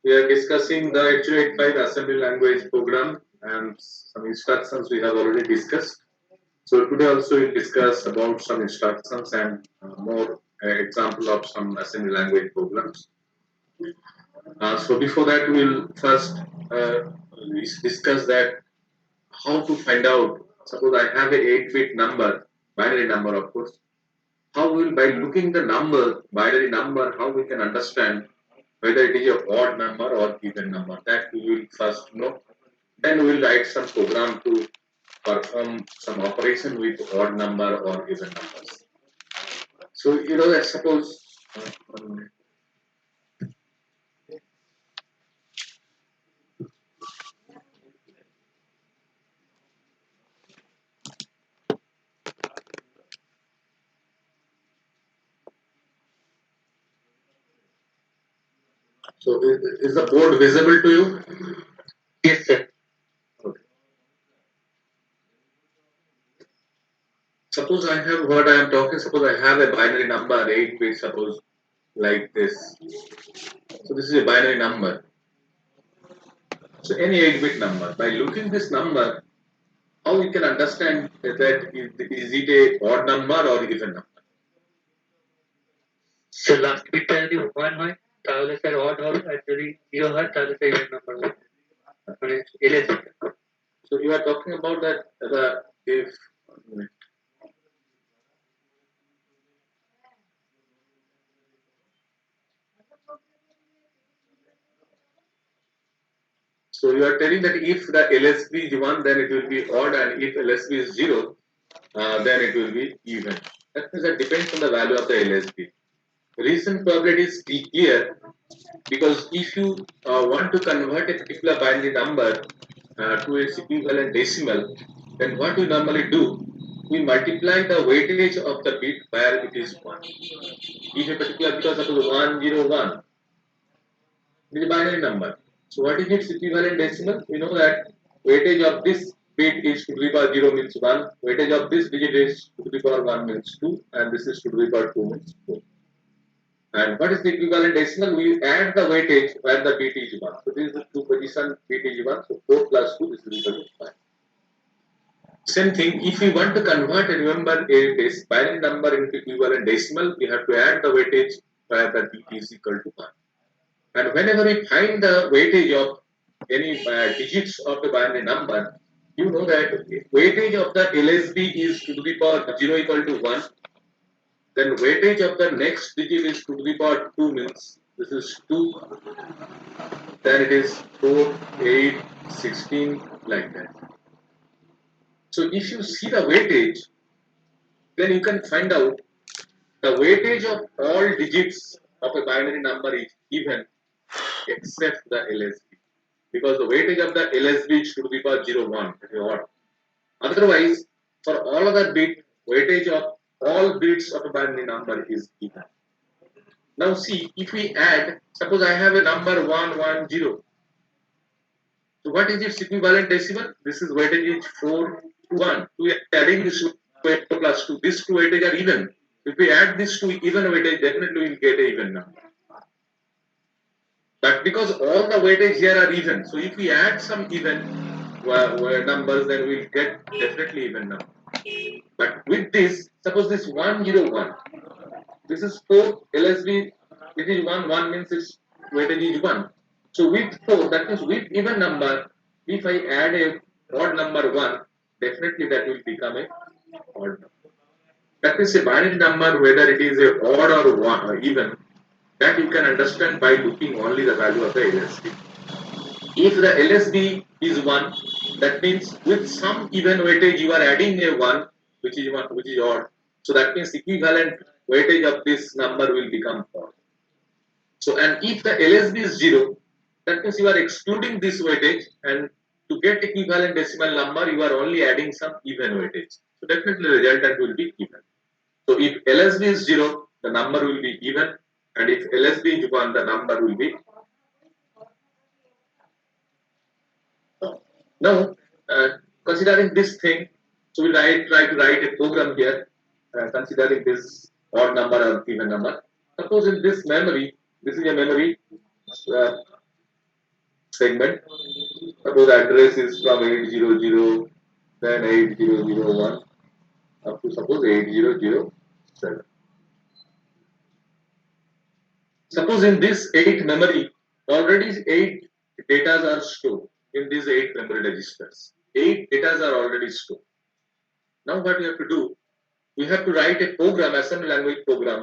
We are discussing the 8285 assembly language program and some instructions we have already discussed. So today also we'll discuss about some instructions and more example of some assembly language programs. So before that, we'll first discuss that how to find out. Suppose I have a 8-bit number, binary number, of course. How will by looking the number, binary number, how we can understand whether it is a odd number or even number. That we will first know. Then we will write some program to perform some operation with odd number or even numbers. So you know that suppose so is the board visible to you? Yes, sir. Okay. Suppose I have what I am talking. Suppose I have a binary number 8-bit. Suppose like this. So this is a binary number. So any 8-bit number. By looking this number, how we can understand that is it a odd number or even number? So last বিটটা যদি 1 হয় তাহলে sir odd হবে আর যদি 0 হয় তাহলে sir even number হবে মানে LSB So you are talking about that the if so you are telling that if the LSB is 1, then it will be odd, and if LSB is 0, then it will be even. That means that depends on the value of the LSB. Reason probably is clear because if you want to convert a particular binary number to its equivalent decimal, then what we normally do, we multiply the weightage of the bit where it is 1. If a particular, because suppose 101 is a binary number. So what is its equivalent decimal? We know that weightage of this bit is to the power 0 means 1, weightage of this digit is to the power 1 means 2, and this is to the power 2 means 4. And what is the equivalent decimal? We add the weightage where the bit is 1. So this is the 2 position, bit is 1, so 4 plus 2 is equal to 5. Same thing, if we want to convert, remember a binary number into equivalent decimal, we have to add the weightage where the bit is equal to 1. And whenever we find the weightage of any digits of the binary number, you know that weightage of the LSB is to the power 0 equal to 1, then weightage of the next digit is to the power 2 means this is 2, then it is 4, 8, 16, like that. So if you see the weightage, then you can find out the weightage of all digits of a binary number is even except the LSB. Because the weightage of the LSB is to the power 0, 1, odd. Otherwise, for all other bit, weightage of all bits of a binary number is even. Now see, if we add, suppose I have a number 110. So what is its equivalent decimal? This is weightage is 4 to 1. We are adding this to 8 plus 2. These two weightage are even. If we add this to even weightage, definitely we will get a even number. But because all the weightage here are even, so if we add some even numbers, then we'll get definitely even number. But with this, suppose this 101, this is 4 LSB, this is 1 means its weightage is 1. So with 4, that means with even number, if I add a odd number 1, definitely that will become a odd number. That is a binary number, whether it is a odd or one or even, that you can understand by looking only the value of the LSB. If the LSB is 1, that means with some even weightage you are adding a 1, which is odd. So that means equivalent weightage of this number will become odd. So and if the LSB is 0, that means you are excluding this weightage, and to get equivalent decimal number you are only adding some even weightage. So definitely the resultant will be even. So if LSB is 0, the number will be even, and if LSB is 1, the number will be odd. Now, considering this thing, so we try to write a program here, considering this odd number or even number. Suppose in this memory, this is a memory. Uh, segment. Suppose address is from 800, then 8001 up to suppose 8007. Suppose in this 8 memory, already 8 datas are stored in these 8 memory registers. 8 datas are already stored. Now what we have to do, we have to write a program, assembly language program,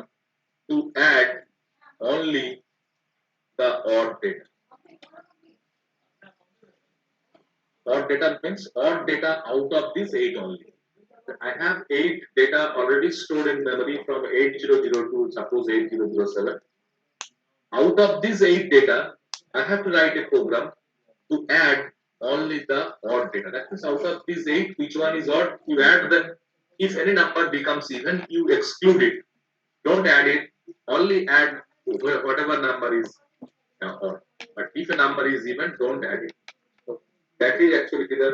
to add only the odd data. Odd data means odd data out of this 8 only. I have 8 data already stored in memory from 8002 to suppose 8007. Out of these 8 data, I have to write a program to add only the odd data. That means out of these 8, which one is odd, you add them. If any number becomes even, you exclude it. Don't add it, only add whatever number is odd. But if a number is even, don't add it. So that is actually the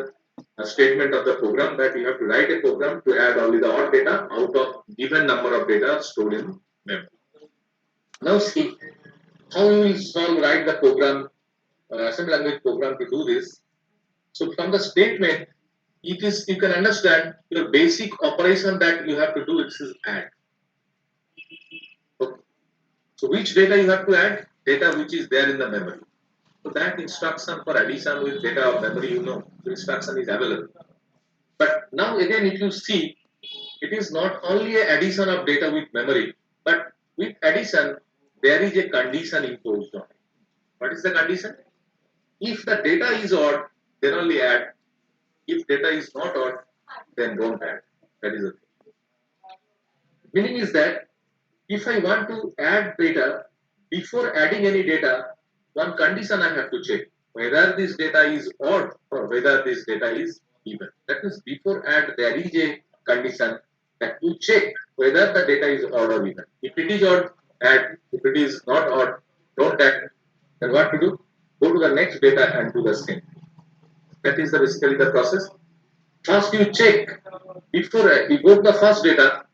statement of the program, that you have to write a program to add only the odd data out of given number of data stored in memory. Now see how you will write the program, assembly language program to do this. So from the statement, it is, you can understand your basic operation that you have to do, it is add. Okay. So which data you have to add? Data which is there in the memory. So that instruction for addition with data of memory, you know, the instruction is available. But now again, if you see, it is not only an addition of data with memory, but with addition, there is a condition imposed on it. What is the condition? If the data is odd, then only add. If data is not odd, then don't add. That is the thing. Meaning is that if I want to add data, before adding any data, one condition I have to check whether this data is odd or whether this data is even. That means before add, there is a condition that you check whether the data is odd or even. If it is odd, add. If it is not odd, don't add. Then what to do? Go to the next data and do the same. That is basically the process. First you check, before you go to the first data,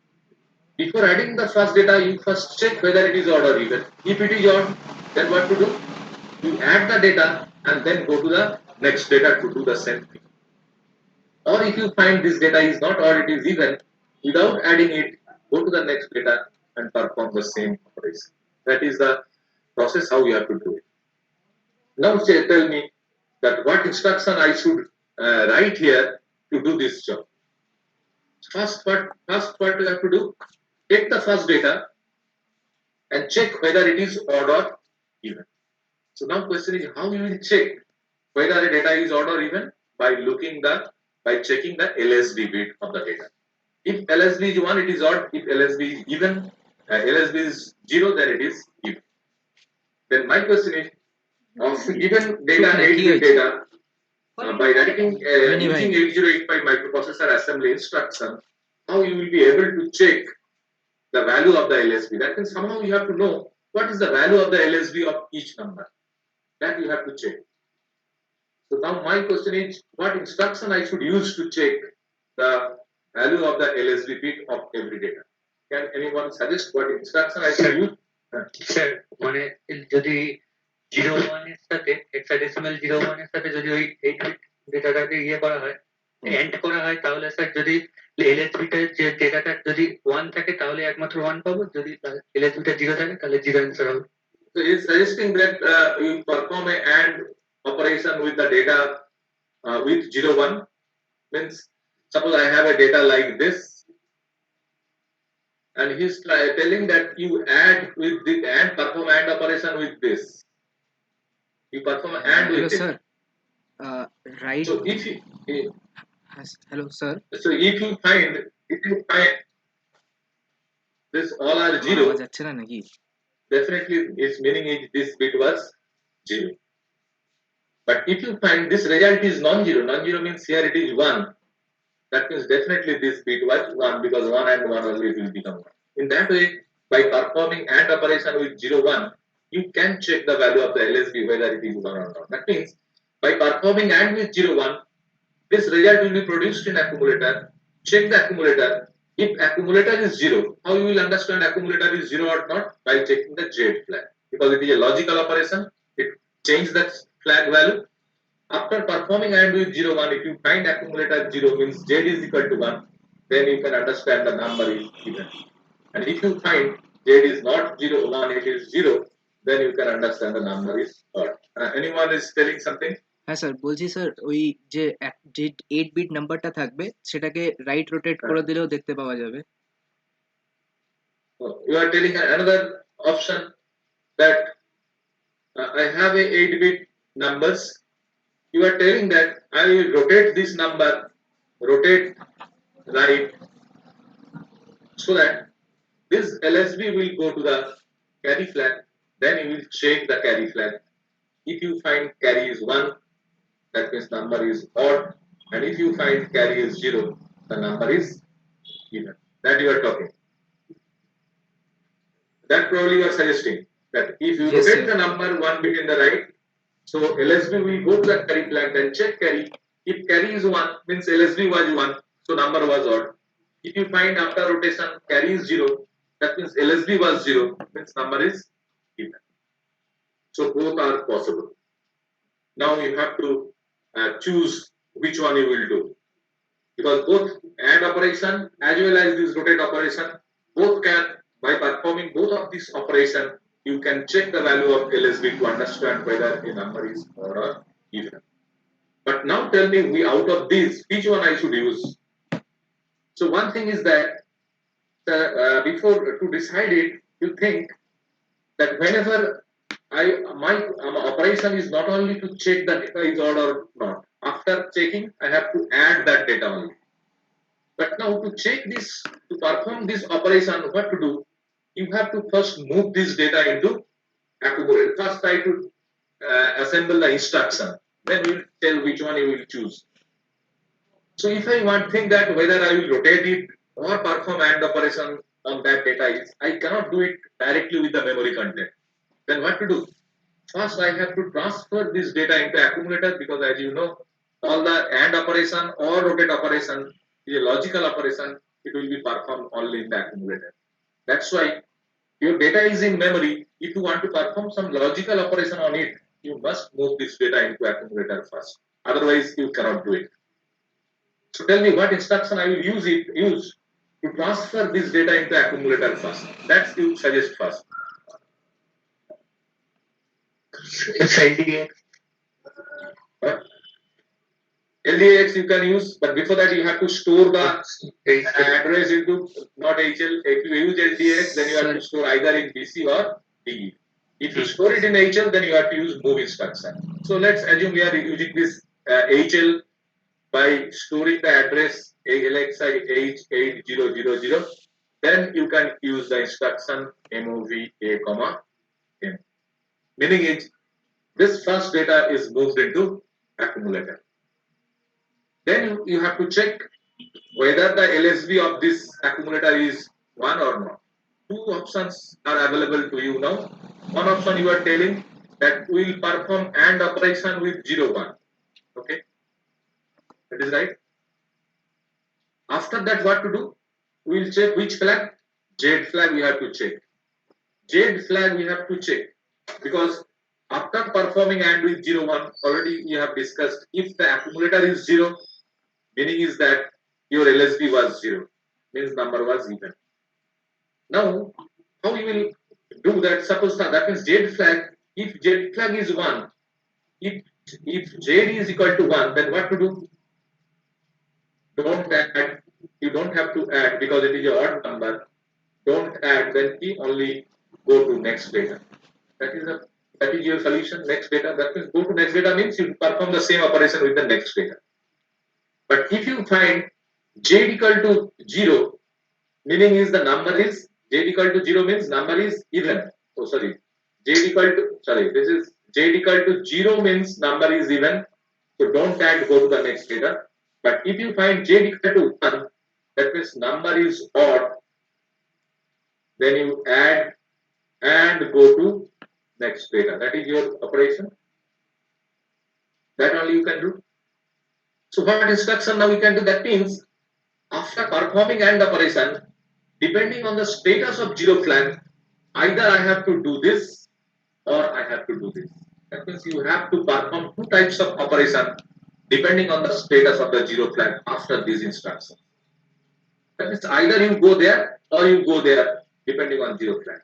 before adding the first data, you first check whether it is odd or even. If it is odd, then what to do? You add the data and then go to the next data to do the same thing. Or if you find this data is not odd, it is even, without adding it, go to the next data and perform the same operation. That is the process how you have to do it. Now tell me that what instruction I should write here to do this job. First what you have to do, take the first data and check whether it is odd or even. So now question is how you will check whether the data is odd or even? By checking the LSB bit of the data. If LSB is 1, it is odd. If LSB is even, LSB is 0, then it is even. Then my question is, of given data, 8-bit data, by writing using 8085 microprocessor assembly instruction, how you will be able to check the value of the LSB. That means somehow you have to know what is the value of the LSB of each number. That you have to check. So now my question is, what instruction I should use to check the value of the LSB bit of every data? Can anyone suggest what instruction I should use? Sir মানে যদি 01 এর সাথে hexadecimal 01 এর সাথে যদি ওই 8 bit ডেটাটাকে করা হয়, এন্ড করা হয়, তাহলে স্যার যদি এলএসবি টার যে ডেটাটা যদি 1 থাকে তাহলে একমাত্র 1 পাবো, যদি এলএসবি টা 0 থাকে তাহলে 0 অ্যান্সার হবে। So is suggesting that you perform a AND operation with the data with 01, means suppose I have a data like this, and he's telling that you add with the and perform AND operation with this. You perform AND with hello it. sir, right. So if you, Hello sir, so if you find this all are 0, আওয়াজ যাচ্ছে না নাকি? definitely its meaning is this bit was 0. But if you find this result is non-zero, non-zero means here it is 1. That means definitely this bit was 1 because 1 and 1 only it will become 1. In that way, by performing AND operation with 0, 1, you can check the value of the LSB whether it is 1 or not. That means by performing AND with 0, 1, this result will be produced in accumulator. Check the accumulator. If accumulator is 0, how you will understand accumulator is 0 or not? By checking the Z flag. Because it is a logical operation, it changes the flag value. After performing AND with 0, 1, if you find accumulator 0 means Z is equal to 1, then you can understand the number is even. And if you find Z is not 0, 1, it is 0, then you can understand the number is odd. Anyone is telling something? হ্যাঁ sir বলছি sir ওই যে যে 8 bit নাম্বারটা থাকবে সেটাকে right rotate করে দিলেও দেখতে পাওয়া যাবে You are telling another option that I have a 8-bit numbers. You are telling that I will rotate this number, rotate right, so that this LSB will go to the carry flag. Then you will check the carry flag. If you find carry is 1, that means number is odd. And if you find carry is 0, the number is even. That you are talking. That probably you are suggesting that if you Yes, rotate sir. the number 1 bit in the right, so LSB will go to the carry flag and check carry. If carry is 1, means LSB was 1, so number was odd. If you find after rotation carry is 0, that means LSB was 0, means number is even. So both are possible. Now you have to choose which one you will do. Because both AND operation as well as this rotate operation, both can, by performing both of these operation, you can check the value of LSB to understand whether a number is odd or even. But now tell me, out of these, which one I should use? So one thing is that before to decide it, you think that whenever my operation is not only to check the data is odd or not. After checking, I have to add that data only. But now to check this, to perform this operation, what to do? You have to first move this data into accumulator. First try to assemble the instruction. Then we will tell which one you will choose. So if I want think that whether I will rotate it or perform AND operation on that data is, I cannot do it directly with the memory content. Then what to do? First, I have to transfer this data into accumulator because as you know, all the AND operation or rotate operation is a logical operation. It will be performed only in the accumulator. That's why your data is in memory. If you want to perform some logical operation on it, you must move this data into accumulator first. Otherwise, you cannot do it. So tell me what instruction I will use to transfer this data into accumulator first. That's you suggest first. It's LDA. LDAX you can use, but before that you have to store the address into not HL. If you use LDAX, then you have to store either in BC or DE. If you store it in HL, then you have to use move instruction. So let's assume we are using this HL by storing the address LXI H8000. Then you can use the instruction MOV A, M. Meaning is this first data is moved into accumulator. Then you have to check whether the LSB of this accumulator is 1 or not. Two options are available to you now. One option you are telling that we will perform AND operation with 0, 1. Okay, that is right. After that, what to do? We will check which flag? Z flag we have to check. Z flag we have to check because after performing AND with 0, 1, already you have discussed if the accumulator is 0, meaning is that your LSB was 0, means number was even. Now, how you will do that? Suppose that means Z flag, if Z flag is 1, if Z is equal to 1, then what to do? Don't add, you don't have to add because it is an odd number. Don't add, then you only go to next data. That is your solution, next data. That means go to next data means you perform the same operation with the next data. But if you find Z equal to 0, meaning is the number is Z equal to 0 means number is even. Oh, sorry. This is Z equal to 0 means number is even. So don't add, go to the next data. But if you find Z equal to 1, that means number is odd, then you add and go to next data. That is your operation. That only you can do. So what instruction now you can do? That means after performing AND operation, depending on the status of 0 flag, either I have to do this or I have to do this. That means you have to perform two types of operation depending on the status of the zero flag after these instructions. That means either you go there or you go there depending on zero flag.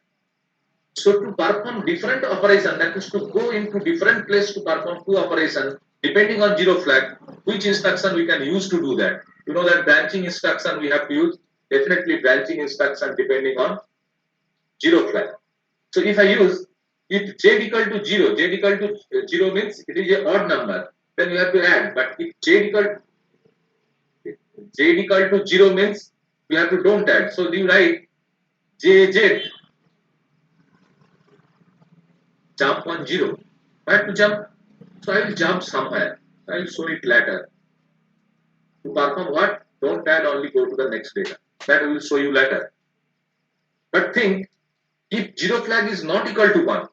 So to perform different operation, that is to go into different place to perform two operation depending on zero flag, which instruction we can use to do that? You know that branching instruction we have to use, definitely branching instruction depending on zero flag. So if I use, if z equal to 0, z equal to 0 means it is a odd number, then you have to add. But if z equal to 0 means you have to don't add. So you write jz jump on 0. Where to jump? So I will jump somewhere. I will show it later. To perform what? Don't add, only go to the next data. That I will show you later. But think, if zero flag is not equal to 1,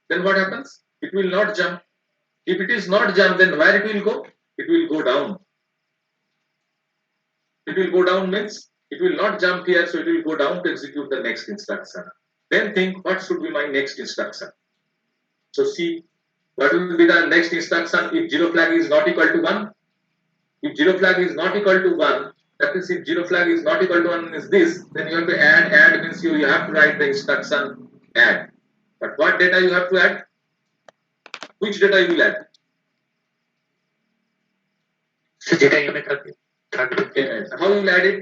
then what happens? It will not jump. If it is not jump, then where it will go? It will go down. It will go down means it will not jump here, so it will go down to execute the next instruction. Then think, what should be my next instruction? So see, what will be the next instruction if zero flag is not equal to 1? If zero flag is not equal to 1, that is if zero flag is not equal to 1 is this, then you have to add means you have to write the instruction add. But what data you have to add? Which data you will add? So যেটা M A থাকবে থাকবে How you will add it?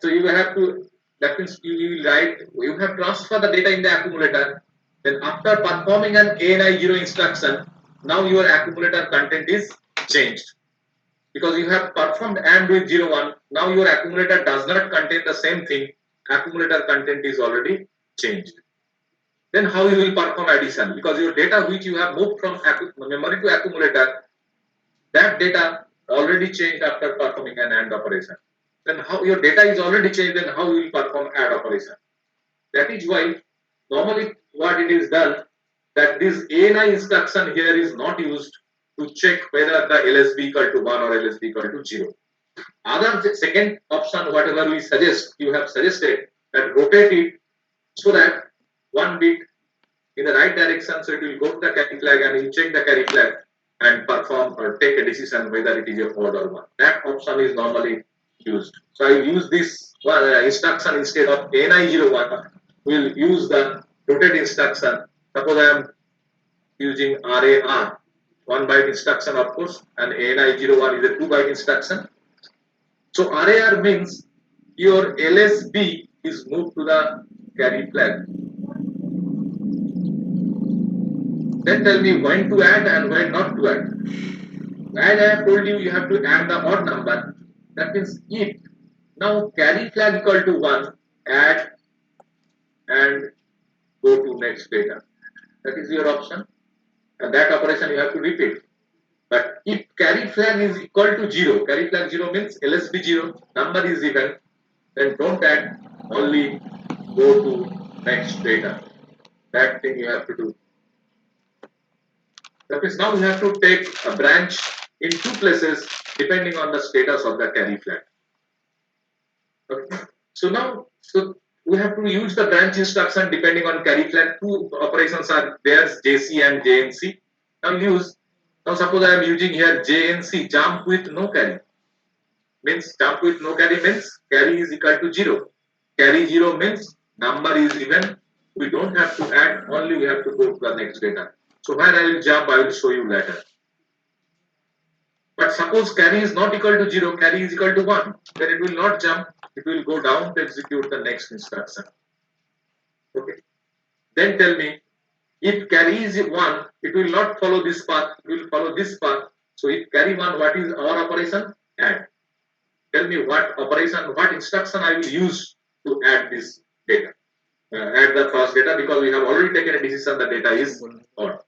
So you have to, that means you will write, you have transfer the data in the accumulator. Then after performing an ANI 0 instruction, now your accumulator content is changed. Because you have performed AND with 0, 1, now your accumulator does not contain the same thing, accumulator content is already changed. Then how you will perform addition? Because your data which you have moved from memory to accumulator, that data already changed after performing an AND operation. Then how your data is already changed, then how you will perform add operation? That is why normally what it is done, that this ANI instruction here is not used to check whether the LSB equal to 1 or LSB equal to 0. Other second option, whatever we suggest, you have suggested that rotate it so that one bit in the right direction, so it will go to the carry flag and you check the carry flag and perform or take a decision whether it is a odd or 1. That option is normally used. So I will use this instruction instead of ANI 01. We will use the rotate instruction. Suppose I am using RAR, 1 byte instruction of course, and ANI 01 is a 2 byte instruction. So RAR means your LSB is moved to the carry flag. Then tell me when to add and when not to add. As I have told you, you have to add the odd number. That means if now carry flag equal to 1, add and go to next data. That is your option. And that operation you have to repeat. But if carry flag is equal to 0, carry flag 0 means LSB 0, number is even, then don't add, only go to next data. That thing you have to do. That means now you have to take a branch in two places depending on the status of the carry flag. Okay. So now, we have to use the branch instruction depending on carry flag. Two operations are there, JC and JNC. Now suppose I am using here JNC, jump with no carry. Means jump with no carry means carry is equal to 0. Carry 0 means number is even. We don't have to add, only we have to go to the next data. So where I will jump, I will show you later. But suppose carry is not equal to 0, carry is equal to 1, then it will not jump, it will go down to execute the next instruction. Okay. Then tell me, if carry is 1, it will not follow this path, it will follow this path. So if carry 1, what is our operation? Add. Tell me what operation, what instruction I will use to add this data. Add the first data, because we have already taken a decision the data is odd.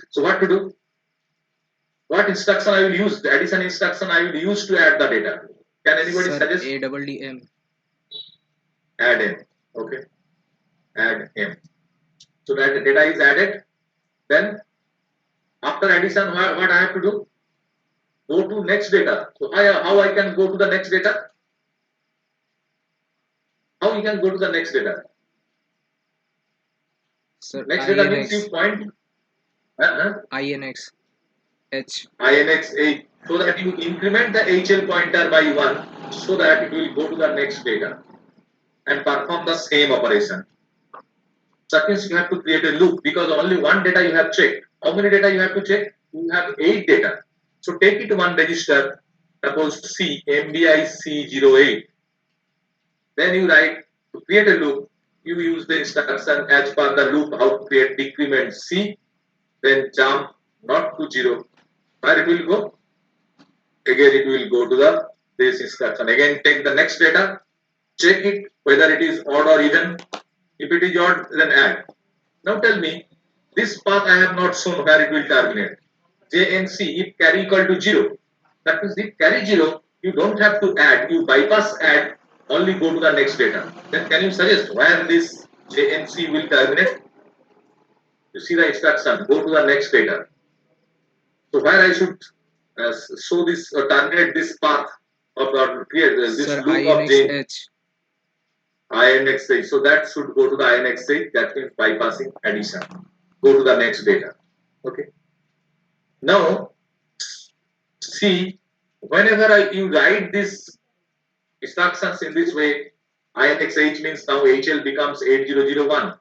So what to do? What instruction I will use? The addition instruction I will use to add the data. Can anybody suggest? ADDM. Add m. Okay. Add m. So that the data is added. Then after addition, what I have to do? Go to next data. So how I can go to the next data? How you can go to the next data? Sir, Next data means INX. you point. INX H. INX 8, so that you increment the HL pointer by 1 so that it will go to the next data and perform the same operation. That means you have to create a loop because only one data you have checked. How many data you have to check? You have 8 data. So take it to one register, suppose C, MBI C08. Then you write to create a loop, you use the instruction as per the loop how to create decrement C, then jump not to 0. Where it will go? Again it will go to the this instruction. Again take the next data, check it whether it is odd or even. If it is odd, then add. Now tell me, this path I have not shown where it will terminate. JNC if carry equal to 0. That means if carry 0, you don't have to add, you bypass add, only go to the next data. Then can you suggest where this JNC will terminate? You see the instruction, go to the next data. So where I should show this or terminate this path of or create this Sir, loop of INX J H. INXH. So that should go to the INXH. That means bypassing addition. Go to the next data. Okay. Now see, whenever you write this instructions in this way, INXH means now HL becomes 8001.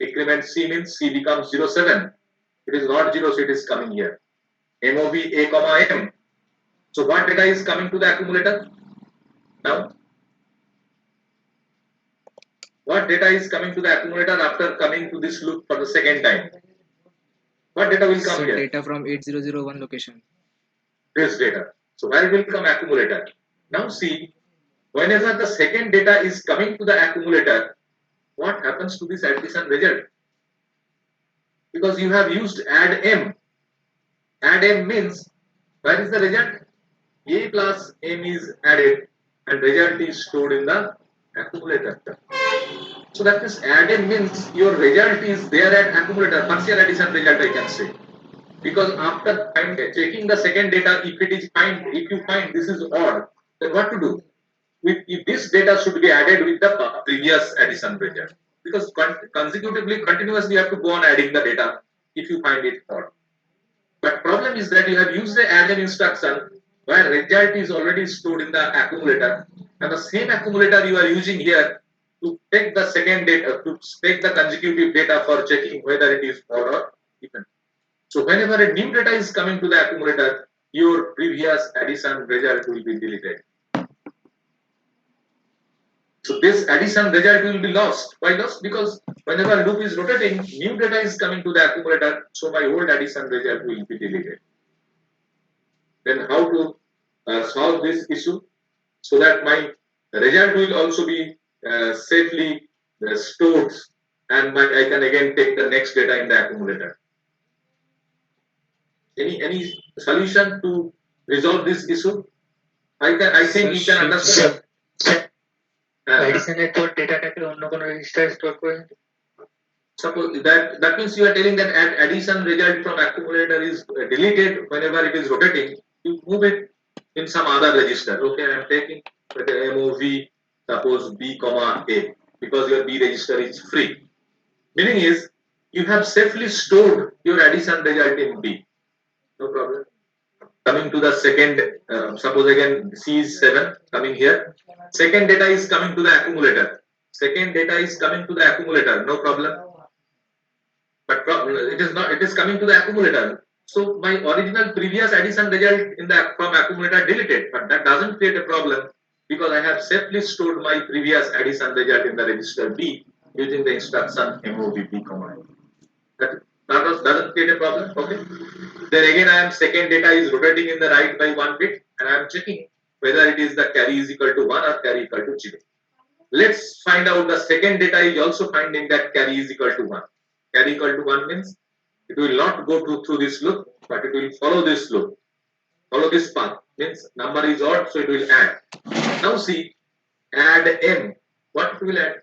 Increment C means C becomes 07. It is not 0, so it is coming here. MOV A comma M. So what data is coming to the accumulator? Now, what data is coming to the accumulator after coming to this loop for the second time? What data will come Sir, here? data from 8001 location. This data. So where will come accumulator? Now see, whenever the second data is coming to the accumulator, what happens to this addition result? Because you have used add M. Add M means where is the result? A plus M is added and result is stored in the accumulator. So that means add M means your result is there at accumulator, partial addition result I can say. Because after checking the second data, if you find this is odd, then what to do? If this data should be added with the previous addition result. Because consecutively, continuously, you have to go on adding the data if you find it odd. But problem is that you have used the add an instruction where result is already stored in the accumulator, and the same accumulator you are using here to take the second data, to take the consecutive data for checking whether it is odd or even. So whenever a new data is coming to the accumulator, your previous addition result will be deleted. So this addition result will be lost. Why lost? Because whenever loop is rotating, new data is coming to the accumulator, so my old addition result will be deleted. Then how to solve this issue so that my result will also be safely stored and I can again take the next data in the accumulator. Any solution to resolve this issue? I think you can understand. অ্যাডিশনের তোর ডেটাটাকে অন্য কোনো রেজিস্টারে store করে নিতে Suppose that means you are telling that addition result from accumulator is deleted whenever it is rotating. You move it in some other register. Okay, I am taking MOV suppose B comma A because your B register is free. Meaning is you have safely stored your addition result in B. No problem. Coming to the second, suppose again C is 7 coming here. Second data is coming to the accumulator. Second data is coming to the accumulator. No problem. But it is not. It is coming to the accumulator. So my original previous addition result in the from accumulator deleted, but that doesn't create a problem because I have safely stored my previous addition result in the register B using the instruction MOV B command. That doesn't create a problem. Okay. Then again, I am second data is rotating in the right by 1 bit, and I am checking whether it is the carry is equal to 1 or carry equal to 0. Let's find out the second data is also finding that carry is equal to 1. Carry equal to 1 means it will not go through this loop, but it will follow this loop, follow this path. Means number is odd, so it will add. Now see, add M. What it will add?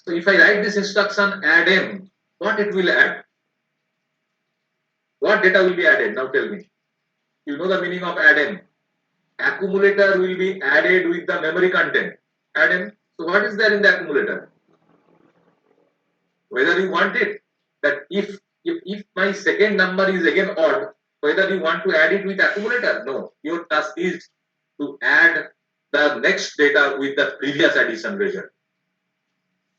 So if I write this instruction add M, what it will add? What data will be added? Now tell me. You know the meaning of add M. Accumulator will be added with the memory content. Add M. So what is there in the accumulator? Whether you want it, that if if my second number is again odd, whether you want to add it with accumulator, no. Your task is to add the next data with the previous addition result.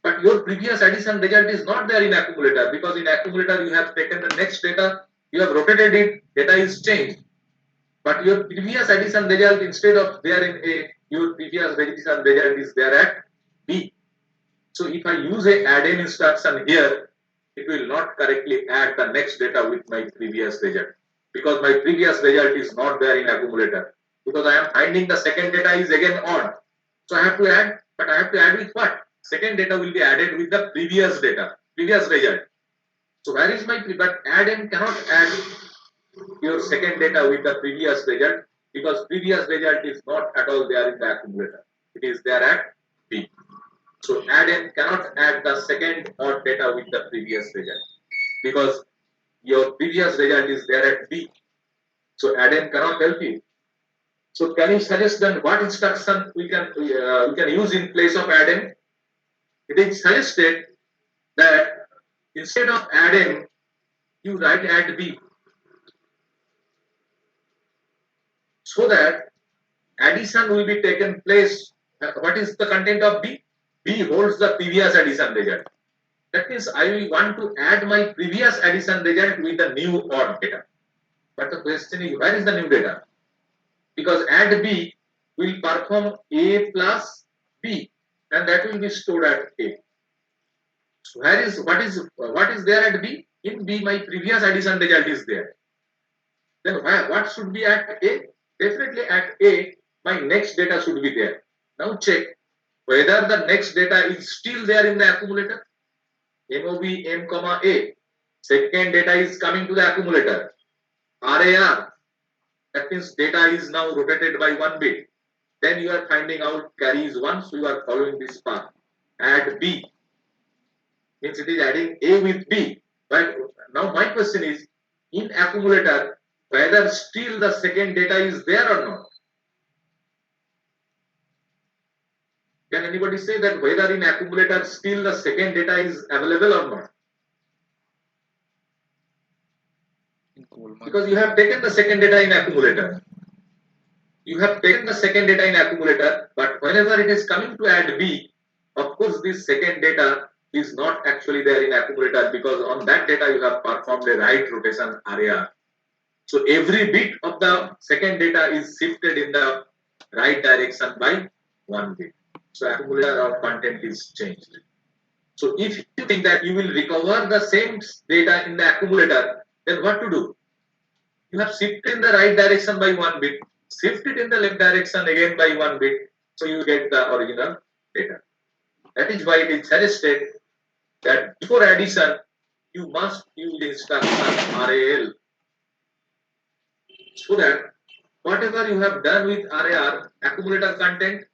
But your previous addition result is not there in accumulator, because in accumulator you have taken the next data, you have rotated it, data is changed. But your previous addition result, instead of there in A, your previous addition result is there at B. So if I use a add in instruction here, it will not correctly add the next data with my previous result, because my previous result is not there in accumulator, because I am finding the second data is again odd. So I have to add, but I have to add with what? Second data will be added with the previous data, previous result. So where is my, but add in cannot add your second data with the previous result, because previous result is not at all there in the accumulator. It is there at B. So add in cannot add the second odd data with the previous result, because your previous result is there at B. So add in cannot help you. So can you suggest then what instruction we can use in place of add in? It is suggested that instead of add in, you write add B, so that addition will be taken place. What is the content of B? B holds the previous addition result. That means I want to add my previous addition result with the new odd data. But the question is, where is the new data? Because add B will perform A plus B, and that will be stored at A. So where is what is there at B? In B, my previous addition result is there. Then what should be at A? Definitely at A, my next data should be there. Now check whether the next data is still there in the accumulator. MOV M, A. Second data is coming to the accumulator. RAR. That means data is now rotated by 1 bit. Then you are finding out carry is 1, so you are following this path. Add B. Means it is adding A with B. But now my question is, in accumulator, whether still the second data is there or not? Can anybody say that whether in accumulator still the second data is available or not? Because you have taken the second data in accumulator. You have taken the second data in accumulator, but whenever it is coming to add B, of course this second data is not actually there in accumulator, because on that data you have performed a right rotation RAR. So every bit of the second data is shifted in the right direction by 1 bit. So accumulator of content is changed. So if you think that you will recover the same data in the accumulator, then what to do? You have shifted in the right direction by 1 bit, shift it in the left direction again by 1 bit, so you get the original data. That is why it is suggested that before addition, you must use the instruction RAL, so that whatever you have done with RAR, accumulator content,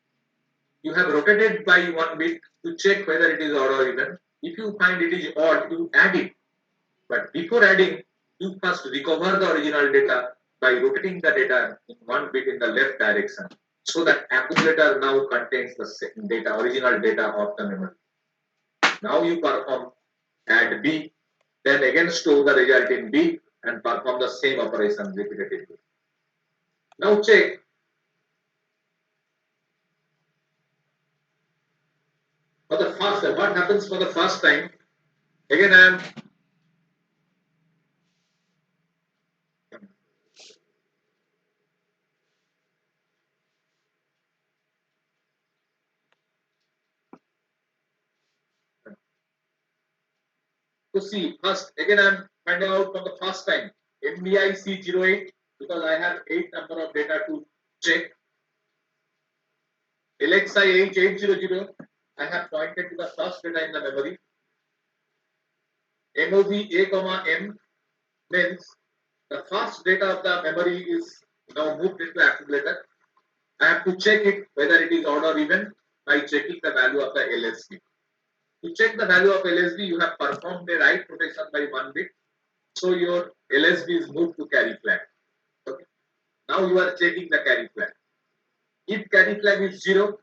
you have rotated by 1 bit to check whether it is odd or even. If you find it is odd, you add it. But before adding, you first recover the original data by rotating the data in 1 bit in the left direction, so that accumulator now contains the data, original data of the memory. Now you perform add B, then again store the result in B and perform the same operation repetitively. Now check. For the first time, what happens for the first time? Again, I am to see first. Again, I am finding out for the first time MBIC08, because I have 8 number of data to check. LXI H800, I have pointed to the first data in the memory. MOV A, M means the first data of the memory is now moved into accumulator. I have to check it whether it is odd or even by checking the value of the LSB. To check the value of LSB, you have performed a right rotation by 1 bit. So your LSB is moved to carry flag. Okay. Now you are checking the carry flag. If carry flag is 0,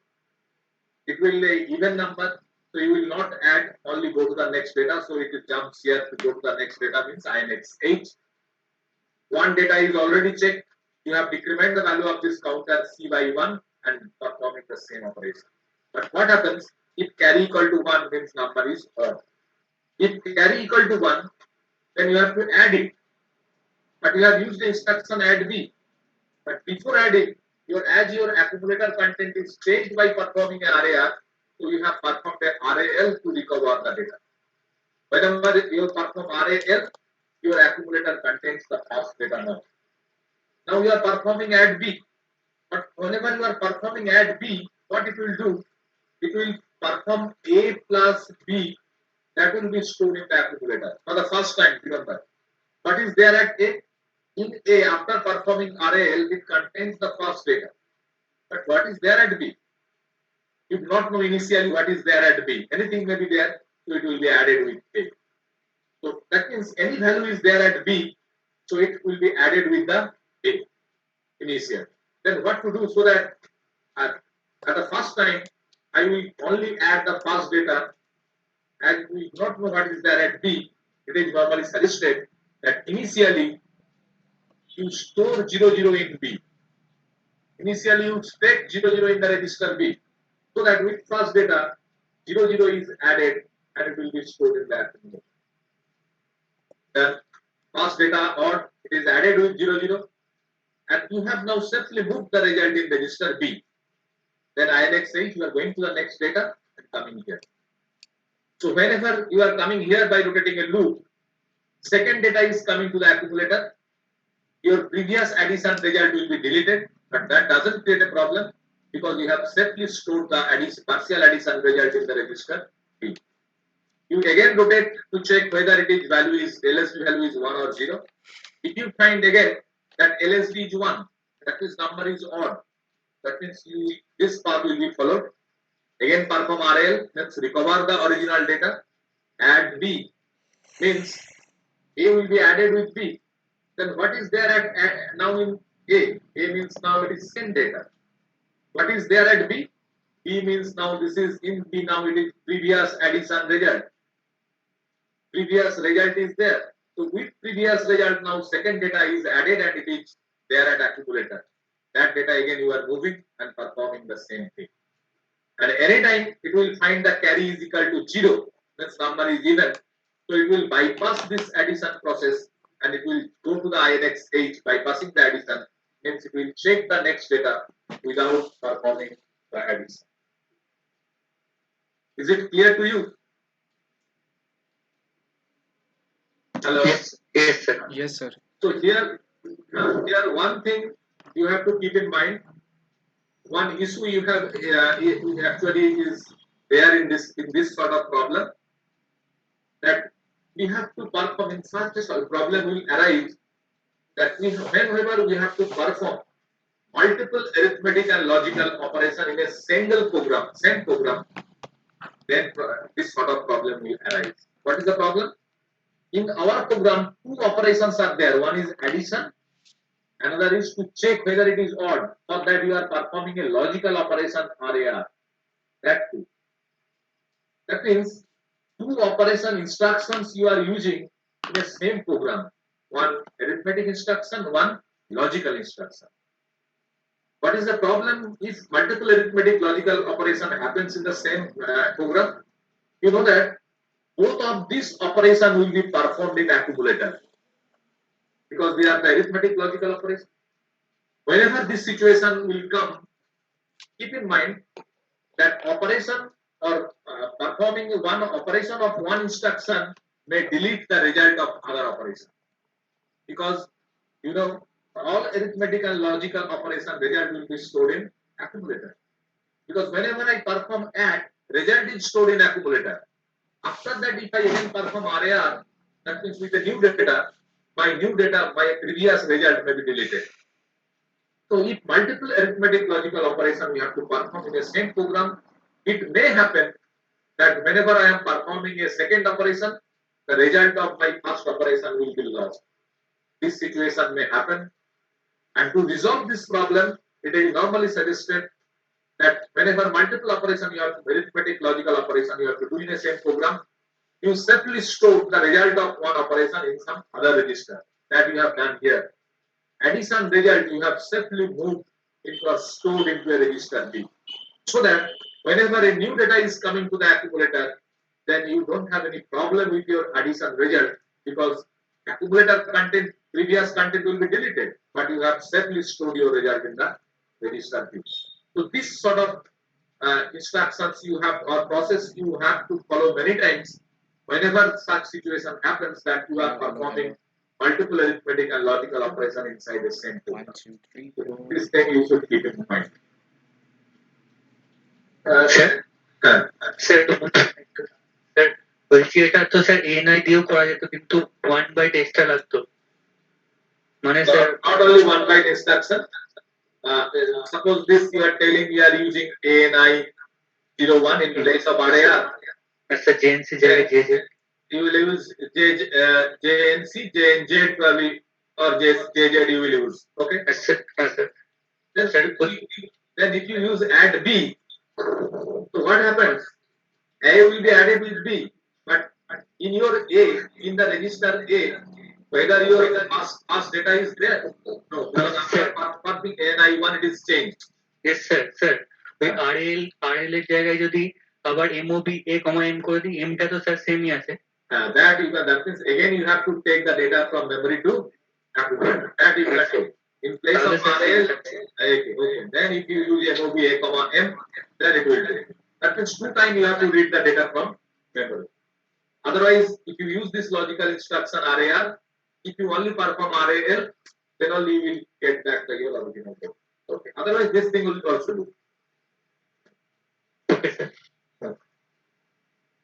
it will be an even number. So you will not add only go to the next data. So it jumps here to go to the next data means INX8. One data is already checked. You have decremented the value of this counter C by 1 and performing the same operation. But what happens if carry equal to 1 means number is odd? If carry equal to 1, then you have to add it. But you have used the instruction add B. But before adding, as your accumulator content is changed by performing a RAR, so you have performed a RAL to recover the data. Whenever you perform RAL, your accumulator contains the first data now. Now you are performing add B. But whenever you are performing add B, what it will do? It will perform A plus B, that will be stored in the accumulator for the first time. Remember, what is there at A? In A, after performing RAL, it contains the first data. But what is there at B? You do not know initially what is there at B. Anything may be there, so it will be added with A. So that means any value is there at B, so it will be added with the A initial. Then what to do so that at the first time I will only add the first data, as we do not know what is there at B. It is normally suggested that initially you store 00 in B. Initially you take 00 in the register B, so that with first data 00 is added and it will be stored in the accumulator. Then first data or it is added with 00, and you have now safely moved the result in register B. Then INX8, you are going to the next data and coming here. So whenever you are coming here by rotating a loop, second data is coming to the accumulator. Your previous addition result will be deleted, but that doesn't create a problem because you have safely stored the partial addition result in the register B. You again rotate to check whether it is value is LSB value is 1 or 0. If you find again that LSB is 1, that means number is odd, that means this path will be followed. Again perform RL, let's recover the original data. Add B means A will be added with B. Then what is there at now in A? A means now it is same data. What is there at B? B means now this is in B, now it is previous addition result. Previous result is there. So with previous result now second data is added and it is there at accumulator. That data again you are moving and performing the same thing. And anytime it will find the carry is equal to 0, this number is even. So it will bypass this addition process and it will go to the INX8 bypassing the addition. Means it will check the next data without performing the addition. Is it clear to you? Hello? Yes, sir. Yes, sir. So here one thing you have to keep in mind. One issue you have actually is there in this sort of problem, that we have to perform in such a problem will arise that whenever we have to perform multiple arithmetic and logical operation in a single program, same program, then this sort of problem will arise. What is the problem? In our program, two operations are there. One is addition, another is to check whether it is odd. For that you are performing a logical operation RAR. That too. That means two operation instructions you are using in the same program. One arithmetic instruction, one logical instruction. What is the problem if multiple arithmetic logical operation happens in the same program? You know that both of these operation will be performed in accumulator because they are the arithmetic logical operation. Whenever this situation will come, keep in mind that operation or performing one operation of one instruction may delete the result of other operation, because you know all arithmetic and logical operation result will be stored in accumulator, because whenever I perform add, result is stored in accumulator. After that, if I again perform RAR, that means with the new data, my previous result may be deleted. So if multiple arithmetic logical operation we have to perform in the same program, it may happen that whenever I am performing a second operation, the result of my first operation will be lost. This situation may happen, and to resolve this problem, it is normally suggested that whenever multiple operation you have arithmetic logical operation you have to do in the same program, you simply store the result of one operation in some other register that you have done here. Addition result you have simply moved into or stored into a register B. So that whenever a new data is coming to the accumulator, then you don't have any problem with your addition result because accumulator content, previous content will be deleted, but you have safely stored your result in the register B. So this sort of instructions you have or process you have to follow many times whenever such situation happens that you are performing multiple arithmetic and logical operation inside the same program. 1, 2, 3, So 4. this thing you should keep in mind. Sir sir sir বলছি এটা তো sir NI দিয়েও করা যেত কিন্তু 1 byte extra লাগতো মানে sir not only one byte instruction. Suppose this you are telling we are using ANI 01 in place of RAR. Sir JNC জায়গায় যে যে You will use JNC, JNZ probably or JZ you will use. Okay. Sir হ্যাঁ sir Then, then if you use add B, so what happens? A will be added with B, but in your A, in the register A, whether your past data is there, no, because after performing ANI1 it is changed. Yes sir sir ওই RL এর জায়গায় যদি আবার MOB এ কমা M করে দিই এমটা তো sir সেমই আছে That means again you have to take the data from memory to accumulator. That you can do. In place of RL, okay. Then if you use MOV A comma M, then it will do. That means 2 times you have to read the data from memory. Otherwise, if you use this logical instruction RAR, if you only perform RAL, then only you will get back the your original code. Okay. Otherwise, this thing will also do. Okay sir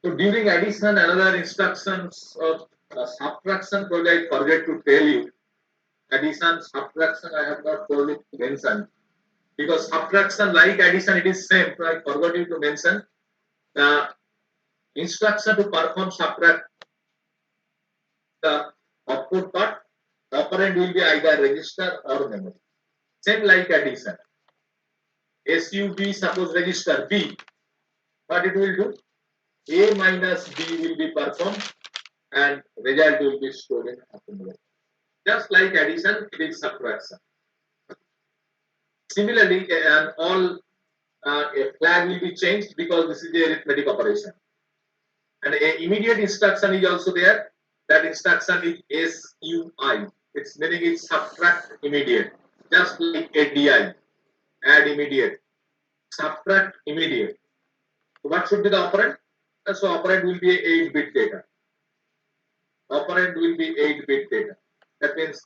So during addition, another instructions of subtraction, probably I forget to tell you. Addition, subtraction, I have not told it to mention. Because subtraction, like addition, it is same. So I forgot you to mention. The instruction to perform subtract, the output part, operand will be either register or memory. Same like addition. SUB, suppose register B. What it will do? A minus B will be performed and result will be stored in accumulator. Just like addition, it is subtraction. Similarly, all a flag will be changed because this is the arithmetic operation. And an immediate instruction is also there. That instruction is SUI. Its meaning is subtract immediate. Just like ADI, add immediate, subtract immediate. So what should be the operand? So operand will be 8-bit data. Operand will be 8-bit data. That means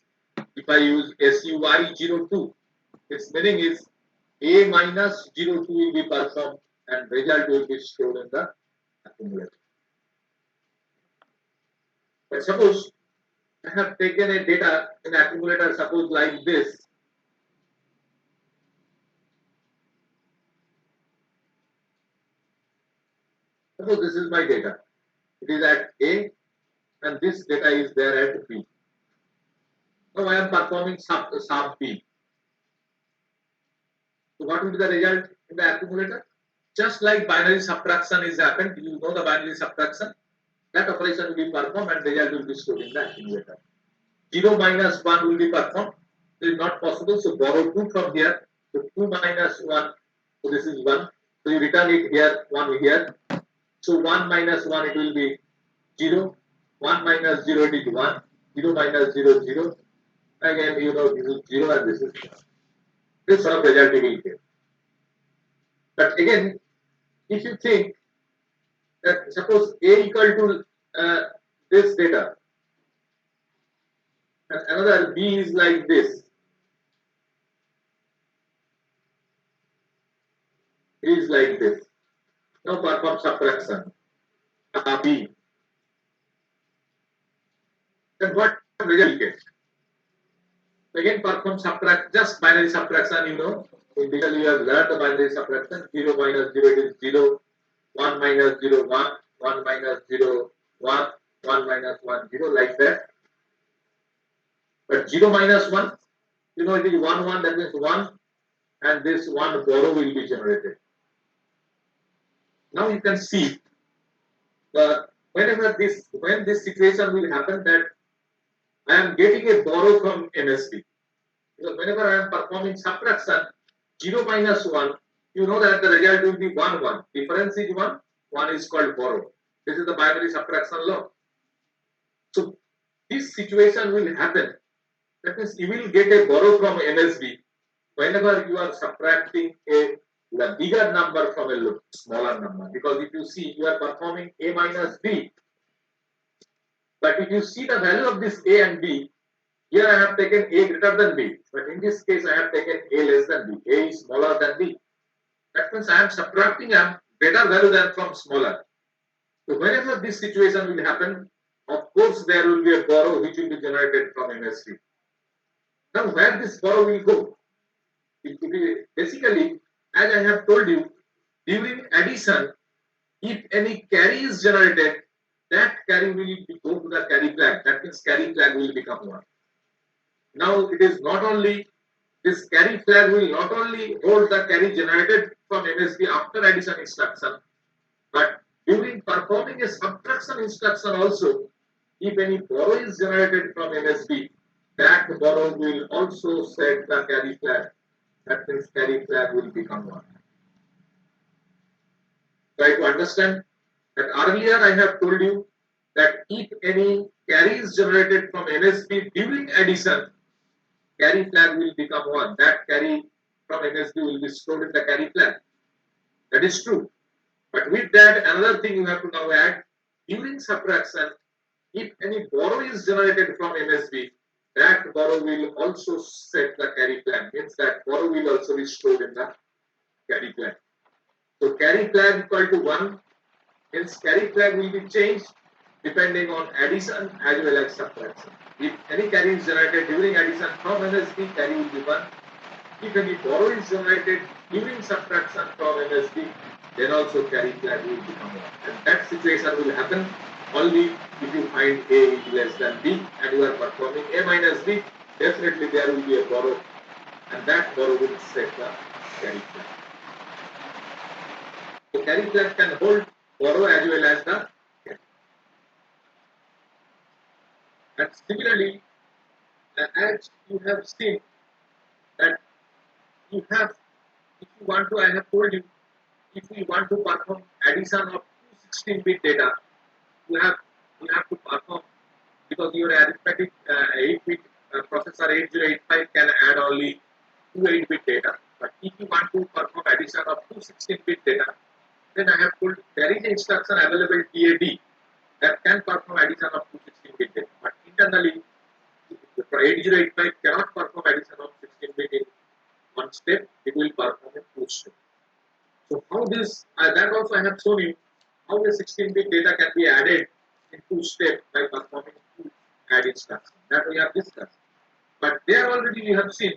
if I use SUI02, its meaning is A minus 02 will be performed and result will be stored in the accumulator. But suppose I have taken a data in accumulator, suppose like this. Suppose this is my data. It is at A and this data is there at B. Now I am performing sub B. So what will be the result in the accumulator? Just like binary subtraction is happened, you know the binary subtraction, that operation will be performed and result will be stored in the accumulator. 0 minus 1 will be performed. It is not possible, so borrow 2 from here. So 2 minus 1, so this is 1. So you return it here, 1 here. So 1 minus 1 it will be 0. 1 minus 0 it is 1. 0 minus 0 0. Again, you know this is 0 and this is 1. This sort of result you will get. But again, if you think that suppose A equal to this data and another B is like this, is like this. Now perform subtraction. B. Then what result you get? Again perform subtract, just binary subtraction, you know. In detail you have learned the binary subtraction. 0 minus 0 it is 0. 1 minus 0 1. 1 minus 0 1. 1 minus 1 0 like that. But 0 minus 1, you know it is 1 1, that means 1 and this one borrow will be generated. Now you can see when this situation will happen, that I am getting a borrow from MSB. Because whenever I am performing subtraction, 0 minus 1, you know that the result will be 1, 1. Difference is 1, 1 is called borrow. This is the binary subtraction law. So this situation will happen. That means you will get a borrow from MSB whenever you are subtracting the bigger number from a smaller number. Because if you see, you are performing A minus B, but if you see the value of this A and B, here I have taken A greater than B, but in this case I have taken A less than B. A is smaller than B. That means I am subtracting a greater value than from smaller. So whenever this situation will happen, of course there will be a borrow which will be generated from MSB. Now where this borrow will go? Basically, as I have told you, during addition, if any carry is generated, that carry will go to the carry flag. That means carry flag will become 1. Now it is not only this carry flag will not only hold the carry generated from MSB after addition instruction, but during performing a subtraction instruction also, if any borrow is generated from MSB, that borrow will also set the carry flag. That means carry flag will become 1. Try to understand that earlier I have told you that if any carry is generated from MSB during addition, carry flag will become 1. That carry from MSB will be stored in the carry flag. That is true. But with that, another thing you have to now add, during subtraction, if any borrow is generated from MSB, that borrow will also set the carry flag. Means that borrow will also be stored in the carry flag. So carry flag equal to 1, hence carry flag will be changed depending on addition as well as subtraction. If any carry is generated during addition from MSB, carry will be 1. If any borrow is generated during subtraction from MSB, then also carry flag will become 1. And that situation will happen only if you find A is less than B and you are performing A minus B, definitely there will be a borrow, and that borrow will set the carry flag. So carry flag can hold borrow as well as the carry. And similarly, as you have seen that you have, if you want to, I have told you, if we want to perform addition of two 16-bit data, you have to perform, because your arithmetic 8-bit processor 8085 can add only two 8-bit data. But if you want to perform addition of two 16-bit data, then I have told there is an instruction available TAD that can perform addition of two 16-bit data. But internally, 8085 cannot perform addition of 16-bit in one step, it will perform in two steps. So how this, that also I have shown you how the 16-bit data can be added in two steps by performing two add instructions. That we have discussed. But there already you have seen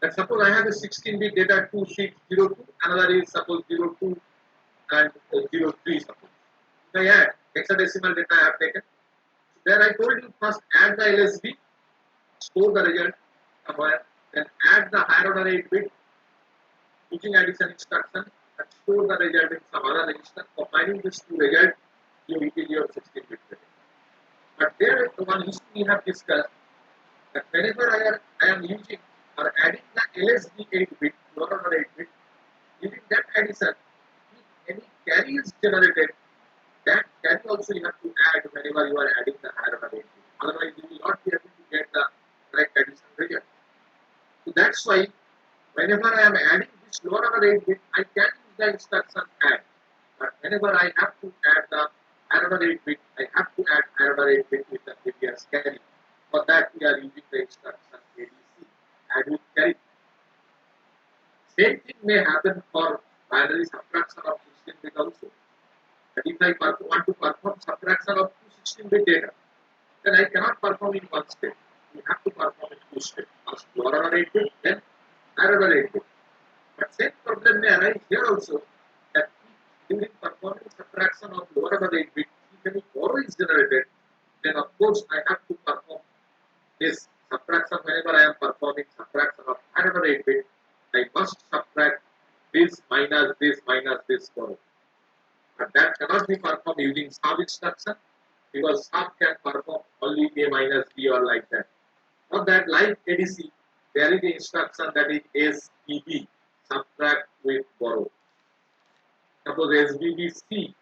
that suppose I have a 16-bit data 2602, another is suppose 02 and 03 suppose. If I add hexadecimal data I have taken, there I told you first add the LSB, store the result somewhere, then add the higher order 8 bit using addition instruction and store the result in some other register. Combining these two results, you will get your 16-bit data. But there is the one issue we have discussed, that whenever I am using or adding the LSB 8 bit, lower order 8 bit, during that addition, if any carry is generated, that carry also you have to add whenever you are adding the higher order 8 bit. Otherwise, you will not be able to get the correct addition result. So that's why whenever I am adding this lower order 8 bit, I can use the instruction add. But whenever I have to add the higher order 8 bit, I have to add higher order 8 bit with the previous carry. For that, we are using the instruction ADC, add with carry. Same thing may happen for binary subtraction of 16-bit also. But if I want to perform subtraction of two 16-bit data, then I cannot perform in one step. You have to perform in two steps. First lower order 8 bit, then higher order 8 bit. But same problem may arise here also, that during performing subtraction of lower order 8 bit, if any borrow is generated, then of course I have to perform this subtraction whenever I am performing subtraction of higher order 8 bit. I must subtract this minus this borrow. But that cannot be performed using sub instruction because sub can perform only A minus B or like that. For that, like ADC, there is the instruction that is SBB, subtract with borrow. Suppose SBBC,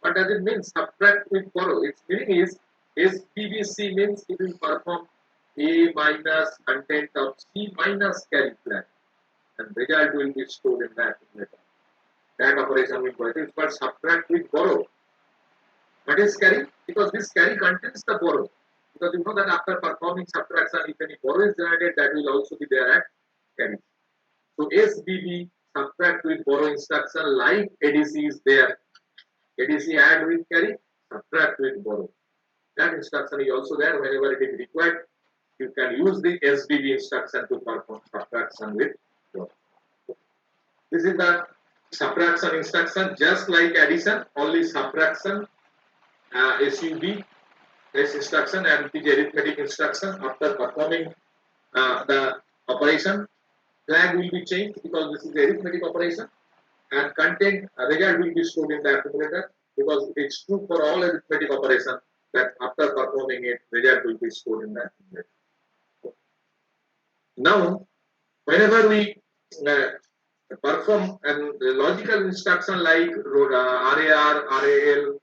what does it mean? Subtract with borrow. Its meaning is SBBC means it will perform A minus content of C minus carry flag, and result will be stored in that accumulator. That operation will go. It is called subtract with borrow. What is carry? Because this carry contains the borrow. Because you know that after performing subtraction, if any borrow is generated, that will also be there at carry. So SBB subtract with borrow instruction like ADC is there. ADC add with carry, subtract with borrow. That instruction is also there whenever it is required. You can use the SBB instruction to perform subtraction with borrow. This is the subtraction instruction, just like addition, only subtraction, SUB, this instruction, and the arithmetic instruction. After performing the operation, flag will be changed because this is arithmetic operation, and content result will be stored in the accumulator because it's true for all arithmetic operation that after performing it, result will be stored in the accumulator. Now, whenever we perform a logical instruction like RAR, RAL,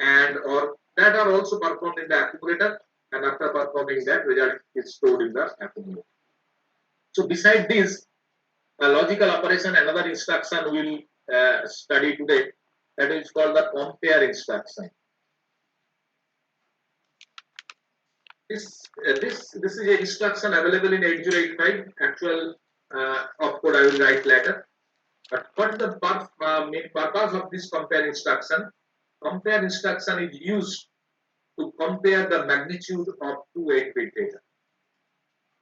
and or that are also performed in the accumulator, and after performing that, result is stored in the accumulator. So, beside this, a logical operation, another instruction we will study today, that is called the compare instruction. This is an instruction available in 8085. Actual opcode I will write later. But what is the main purpose of this compare instruction? Compare instruction is used to compare the magnitude of two 8-bit data.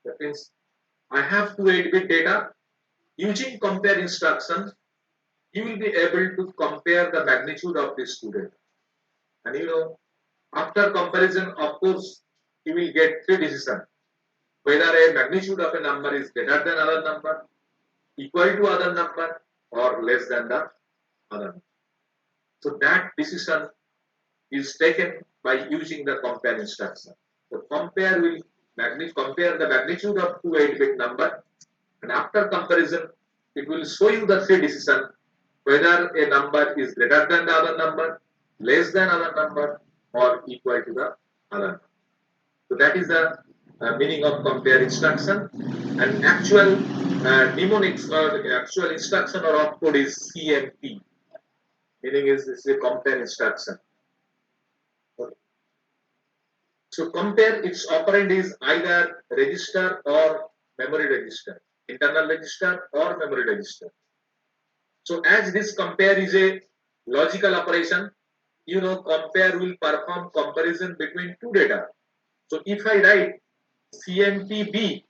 That means I have two 8-bit data. Using compare instruction, you will be able to compare the magnitude of these two data. And you know, after comparison, of course, you will get three decisions. Whether a magnitude of a number is greater than other number, equal to other number, or less than the other number. So that decision is taken by using the compare instruction. So compare will compare the magnitude of two 8-bit number, and after comparison, it will show you the three decisions whether a number is greater than the other number, less than other number, or equal to the other number. So that is the meaning of compare instruction. And actual mnemonics or actual instruction or opcode is CMP. Meaning is this is a compare instruction. Okay. So compare, its operand is either register or memory register, internal register or memory register. So as this compare is a logical operation, you know compare will perform comparison between two data. So if I write CMPB,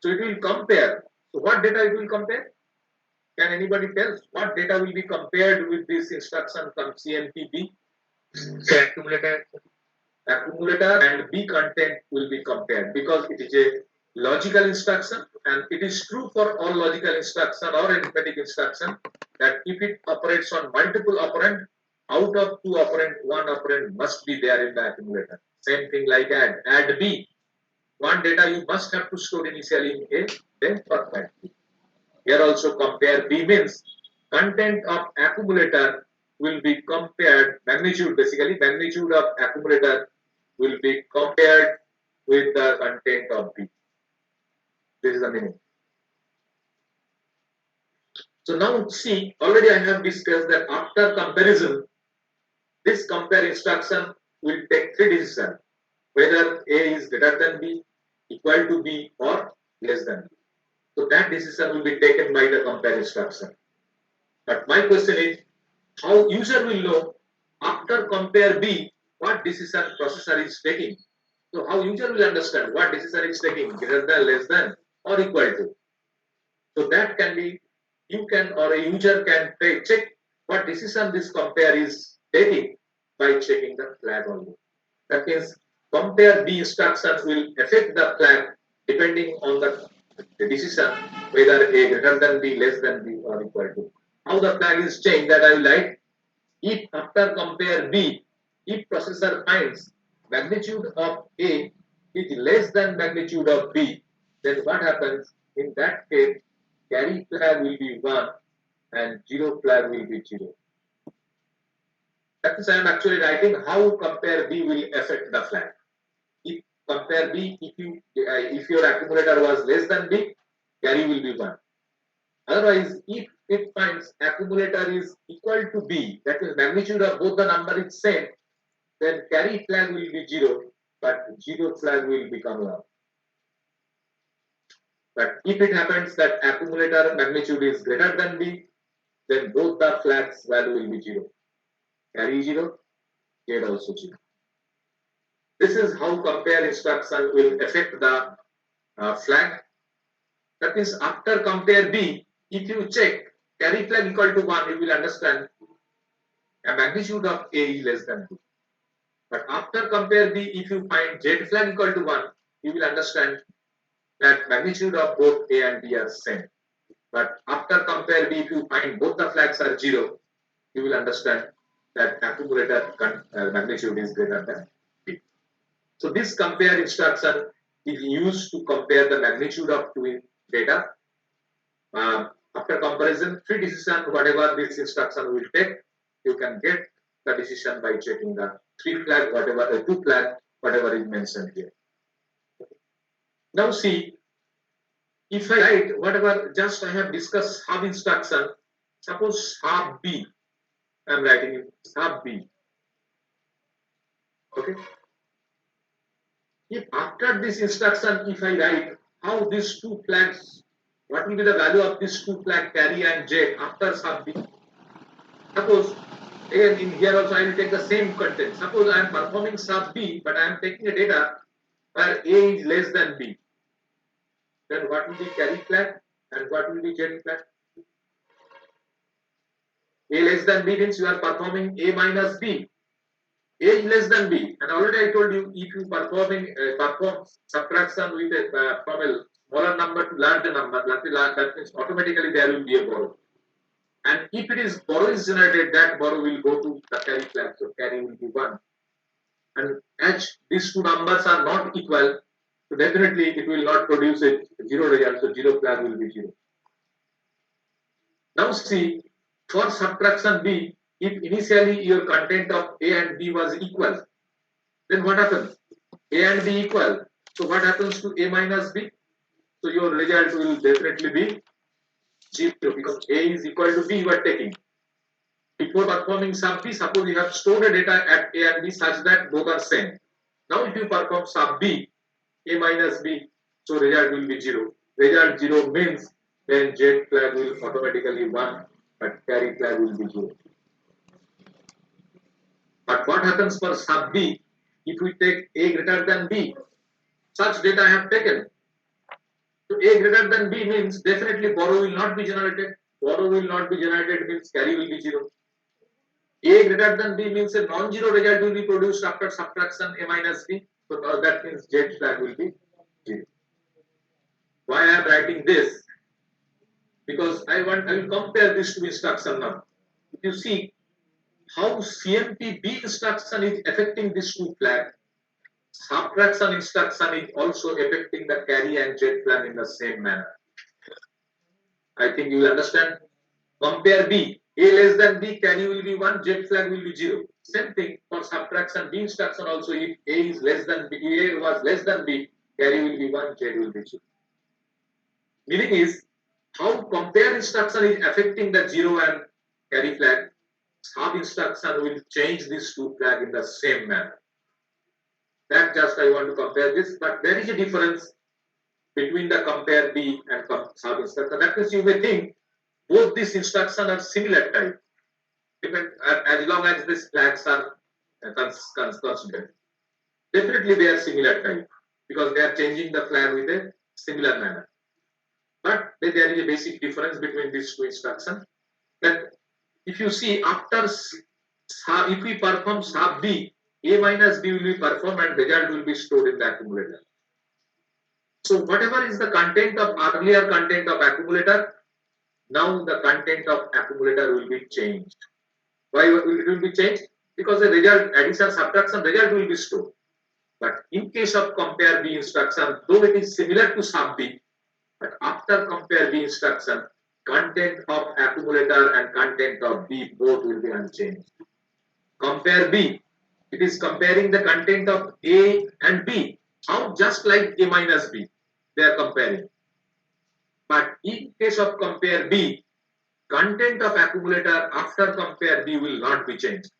so it will compare. So what data it will compare? Can anybody tell what data will be compared with this instruction from CMPB? So Accumulator and B content will be compared because it is a logical instruction, and it is true for all logical instruction or arithmetic instruction that if it operates on multiple operand, out of two operand, one operand must be there in the accumulator. Same thing like add B. One data you must have to store initially in A, then for B. Here also compare B means content of accumulator will be compared, magnitude basically, magnitude of accumulator will be compared with the content of B. This is the meaning. So now see, already I have discussed that after comparison, this compare instruction will take three decisions, whether A is greater than B, equal to B, or less than B. So that decision will be taken by the compare instruction. But my question is, how user will know after compare B what decision processor is taking? So how user will understand what decision is taking, greater than, less than, or equal to? So that can be, you can or a user can check what decision this compare is taking by checking the flag only. That means compare B instruction will affect the flag depending on the decision whether A greater than B, less than B, or equal to. How the flag is changed, that I will write. If after compare B, if processor finds magnitude of A is less than magnitude of B, then what happens? In that case, carry flag will be 1 and zero flag will be 0. That is, I am actually writing how compare B will affect the flag. If compare B, if your accumulator was less than B, carry will be 1. Otherwise, if it finds accumulator is equal to B, that is magnitude of both the number is same, then carry flag will be 0, but 0 flag will become 1. But if it happens that accumulator magnitude is greater than B, then both the flags value will be 0. Carry 0, Z also 0. This is how compare instruction will affect the flag. That means after compare B, if you check carry flag equal to 1, you will understand a magnitude of A is less than B. But after compare B, if you find Z flag equal to 1, you will understand that magnitude of both A and B are same. But after compare B, if you find both the flags are 0, you will understand that accumulator magnitude is greater than B. So this compare instruction is used to compare the magnitude of two data. After comparison, three decision, whatever this instruction will take, you can get the decision by checking the three flag, whatever two flag, whatever is mentioned here. Now see, if I write whatever just I have discussed sub instruction, suppose sub B, I am writing it sub B. Okay. If after this instruction, if I write how these two flags, what will be the value of these two flag carry and Z after sub B? Suppose again in here also I will take the same content. Suppose I am performing sub B, but I am taking a data where A is less than B. Then what will be carry flag and what will be Z flag? A less than B means you are performing A minus B. A is less than B, and already I told you if you perform subtraction with from a smaller number to larger number, that means automatically there will be a borrow. And if it is borrow is generated, that borrow will go to the carry flag, so carry will be 1. And as these two numbers are not equal, so definitely it will not produce a 0 result, so 0 flag will be 0. Now see, for subtraction B, if initially your content of A and B was equal, then what happens? A and B equal. So what happens to A minus B? So your result will definitely be 0 because A is equal to B you are taking. Before performing sub B, suppose you have stored the data at A and B such that both are same. Now if you perform sub B, A minus B, so result will be 0. Result 0 means then Z flag will automatically 1, but carry flag will be 0. But what happens for sub B? If we take A greater than B, such data I have taken. So A greater than B means definitely borrow will not be generated. Borrow will not be generated means carry will be 0. A greater than B means a non-zero result will be produced after subtraction A minus B. So that means Z flag will be 0. Why I am writing this? Because I will compare this to instruction now. If you see how CMP B instruction is affecting this two flag, subtraction instruction is also affecting the carry and Z flag in the same manner. I think you will understand. Compare B. A less than B, carry will be 1, Z flag will be 0. Same thing for subtraction B instruction also. If A is less than B, A was less than B, carry will be 1, Z will be 0. Meaning is how compare instruction is affecting the 0 and carry flag. Sub instruction will change these two flag in the same manner. That just I want to compare this, but there is a difference between the compare B and sub instruction. That means you may think both these instructions are similar type, as long as these flags are considered. Definitely they are similar type because they are changing the flag with a similar manner. But there is a basic difference between these two instructions. That if you see after if we perform sub B, A minus B will be performed and result will be stored in the accumulator. So whatever is the content of earlier content of accumulator, now the content of accumulator will be changed. Why it will be changed? Because the result, addition, subtraction result will be stored. But in case of compare B instruction, though it is similar to sub B, but after compare B instruction, content of accumulator and content of B both will be unchanged. Compare B, it is comparing the content of A and B. How? Just like A minus B, they are comparing. But in case of compare B, content of accumulator after compare B will not be changed.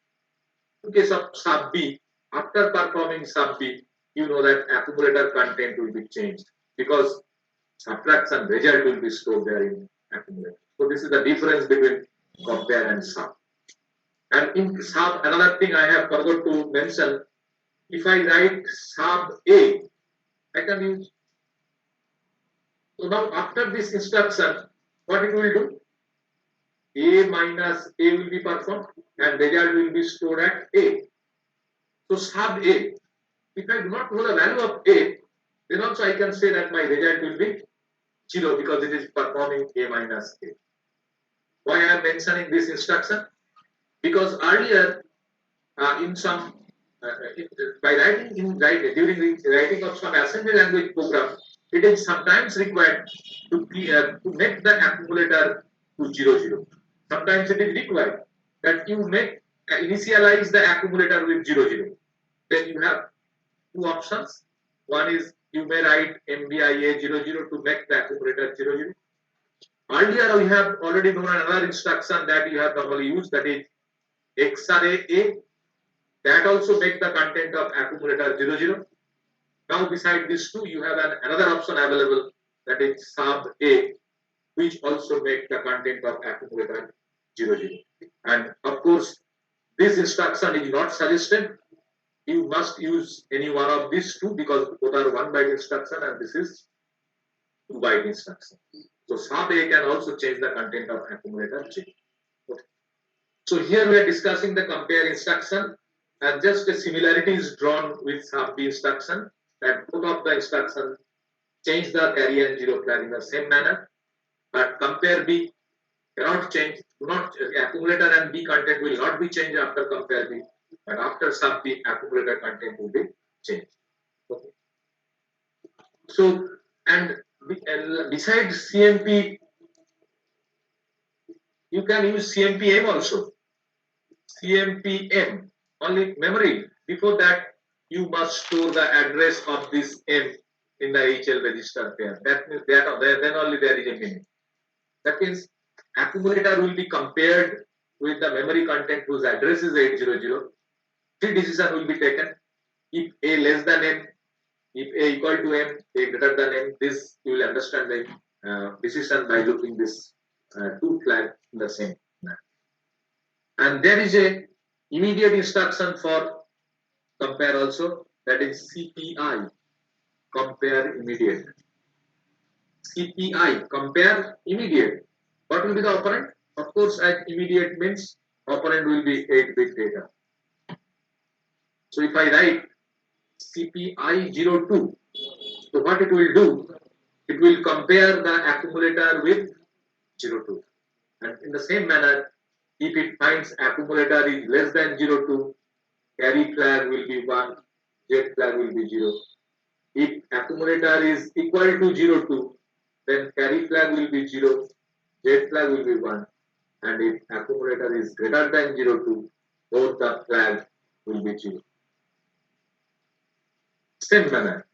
In case of sub B, after performing sub B, you know that accumulator content will be changed because subtraction result will be stored there in accumulator. So this is the difference between compare and sub. And in sub, another thing I have forgot to mention, if I write sub A, I can use. So now after this instruction, what it will do? A minus A will be performed and result will be stored at A. So sub A, if I do not know the value of A, then also I can say that my result will be 0 because it is performing A minus A. Why I am mentioning this instruction? Because earlier in some by writing during the writing of some assembly language program, it is sometimes required to make the accumulator to 0. Sometimes it is required that you make initialize the accumulator with 0. Then you have two options. One is you may write MBIA 00 to make the accumulator 00. Earlier we have already known another instruction that you have normally used, that is XRA A. That also make the content of accumulator 00. Now beside these two, you have another option available, that is sub A, which also make the content of accumulator 00. And of course, this instruction is not suggested. You must use any one of these two because both are 1 byte instruction and this is 2 byte instruction. So sub A can also change the content of accumulator J. Okay. So here we are discussing the compare instruction, and just a similarity is drawn with sub B instruction, that both of the instructions change the carry and zero flag in the same manner, but compare B cannot change. Accumulator and B content will not be changed after compare B, but after sub B, accumulator content will be changed. Okay. So, and besides CMP, you can use CMPM also. CMPM, only memory. Before that, you must store the address of this M in the HL register pair. That means then only there is a meaning. That means accumulator will be compared with the memory content whose address is 800. Three decisions will be taken. If A less than M, if A equal to M, A greater than M, this you will understand the decision by looking this two flags in the same manner. And there is a immediate instruction for compare also, that is CPI, compare immediate. CPI, compare immediate. What will be the operand? Of course, as immediate means operand will be 8-bit data. So if I write CPI 02, so what it will do? It will compare the accumulator with 02. And in the same manner, if it finds accumulator is less than 02, carry flag will be 1, Z flag will be 0. If accumulator is equal to 02, then carry flag will be 0, Z flag will be 1. And if accumulator is greater than 02, both the flags will be 0. Same manner.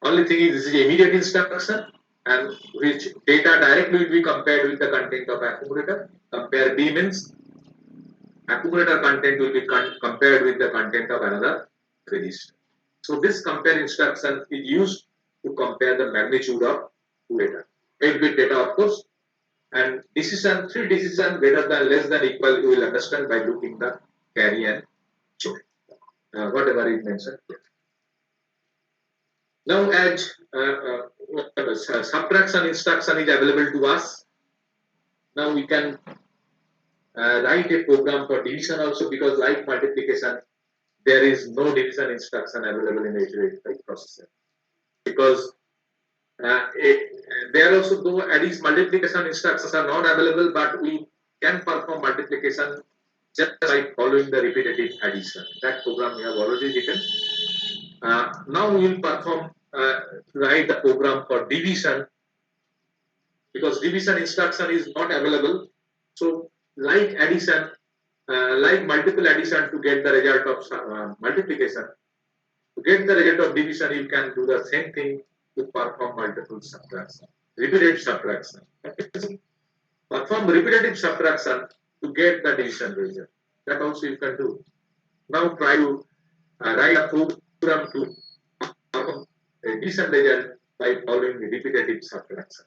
Only thing is, this is immediate instruction, and which data directly will be compared with the content of accumulator. Compare B means accumulator content will be compared with the content of another register. So this compare instruction is used to compare the magnitude of two data. 8-bit data, of course, and decision, three decision greater than, less than, equal, you will understand by looking the carry and choke. Whatever is mentioned here. Now, as subtraction instruction is available to us, now we can write a program for division also, because like multiplication, there is no division instruction available in the 8085 processor, because There also, though addition multiplication instructions are not available, but we can perform multiplication just by following the repetitive addition. That program we have already written. Now we will write the program for division, because division instruction is not available. So, like addition, like multiple addition to get the result of multiplication, to get the result of division, you can do the same thing to perform multiple subtraction, repetitive subtraction. Perform repetitive subtraction to get the division result. That also you can do. Now try to write a program to perform addition result by following repetitive subtraction.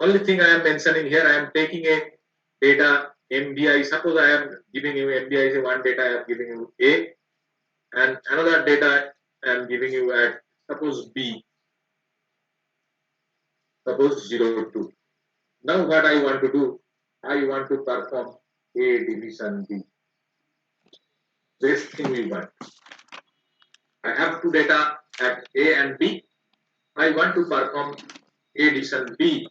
Only thing I am mentioning here, I am taking a data MBI. Suppose I am giving you MBI is one data, I am giving you A, and another data I am giving you at suppose B, suppose 02. Now what I want to do, I want to perform A division B. This thing we want. I have two data at A and B. I want to perform A division B.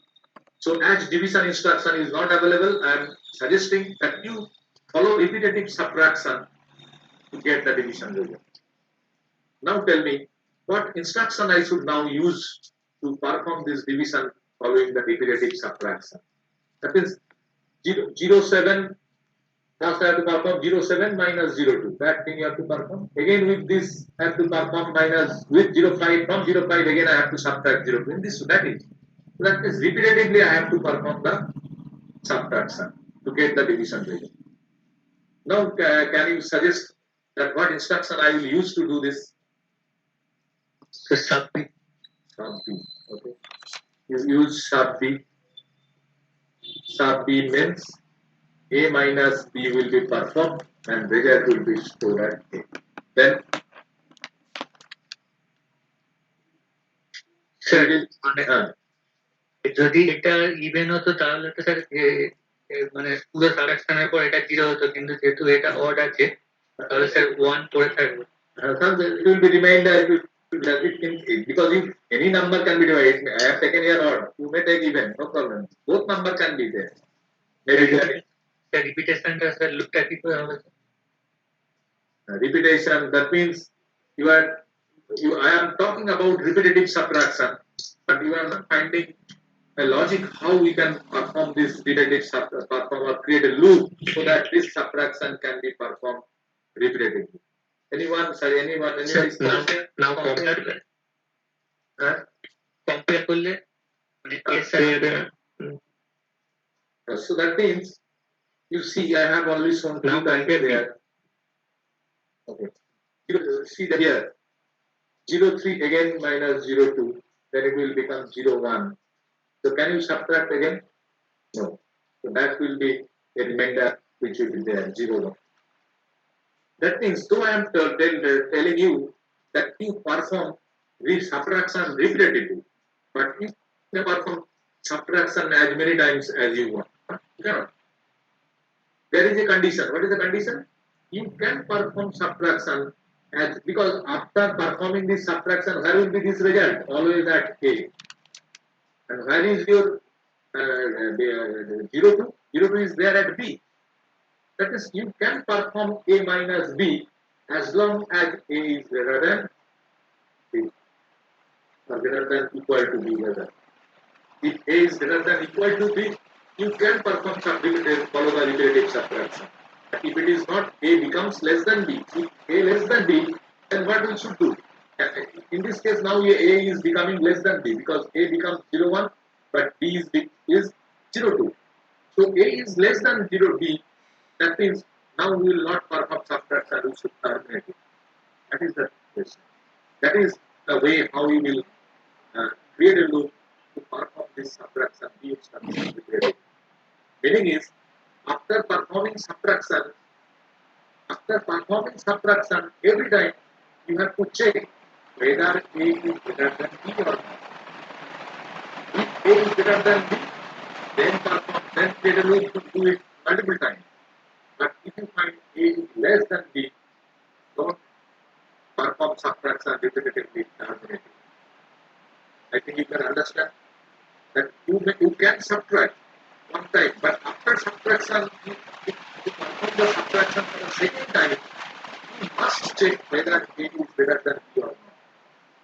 So as division instruction is not available, I am suggesting that you follow repetitive subtraction to get the division result. Now tell me what instruction I should now use to perform this division following the repetitive subtraction. That is 07, first I have to perform 07 minus 02. That thing you have to perform. Again with this I have to perform minus with 05. From 05 again I have to subtract 02. In this, that is repetitively I have to perform the subtraction to get the division result. Now can you suggest that what instruction I will use to do this? So sub B. Sub B. Okay. You use sub B. Sub B means A minus B will be performed and result will be stored at A. Then sir যদি এটা even হতো তাহলে তো sir মানে পুরো সাবট্রাকশনের পর এটা 0 হতো, কিন্তু যেহেতু এটা অড আছে তাহলে স্যার 1 পড়ে থাকবে। it will be remainder. Because if any number can be divided, I have taken here odd. You may take even, no problem. Both number can be there. Maybe sir রিপিটেশনটা sir লুপটা কি করে হবে? repetition. That means I am talking about repetitive subtraction, but you are not finding a logic how we can perform this repetitive perform or create a loop so that this subtraction can be performed repetitively. Anyone? Sorry, anyone? Now compare করলে মানে so that means you see I have only shown two times there. Okay. You see that here 03 again minus 02, then it will become 01. So can you subtract again? No. So that will be a remainder which will be there, 01. That means, though I am telling you that you perform subtraction repetitively, but you can perform subtraction as many times as you want. You cannot. There is a condition. What is the condition? You can perform subtraction because after performing this subtraction, where will be this result? Always at A. And where is your 02? 02 is there at B. That is, you can perform A minus B as long as A is greater than B or greater than equal to B. Rather. If A is greater than equal to B, you can perform follow the repetitive subtraction. If it is not, A becomes less than B. If A less than B, then what we should do? In this case, now A is becoming less than B because A becomes 01, but B is 02. So A is less than 0B. That means now we will not perform subtraction, we should terminate it. That is the question. That is the way how we will create a loop to perform this subtraction, B instruction repetitive. Meaning is, after performing subtraction, every time you have to check whether A is greater than B or not. If A is greater than B, then create a loop to do it multiple times. But if you find A is less than B, don't perform subtraction repetitively, terminate it. I think meaning you can understand that you can subtract one time, but after subtraction, to perform the subtraction for the second time, you must check whether A is greater than B or not.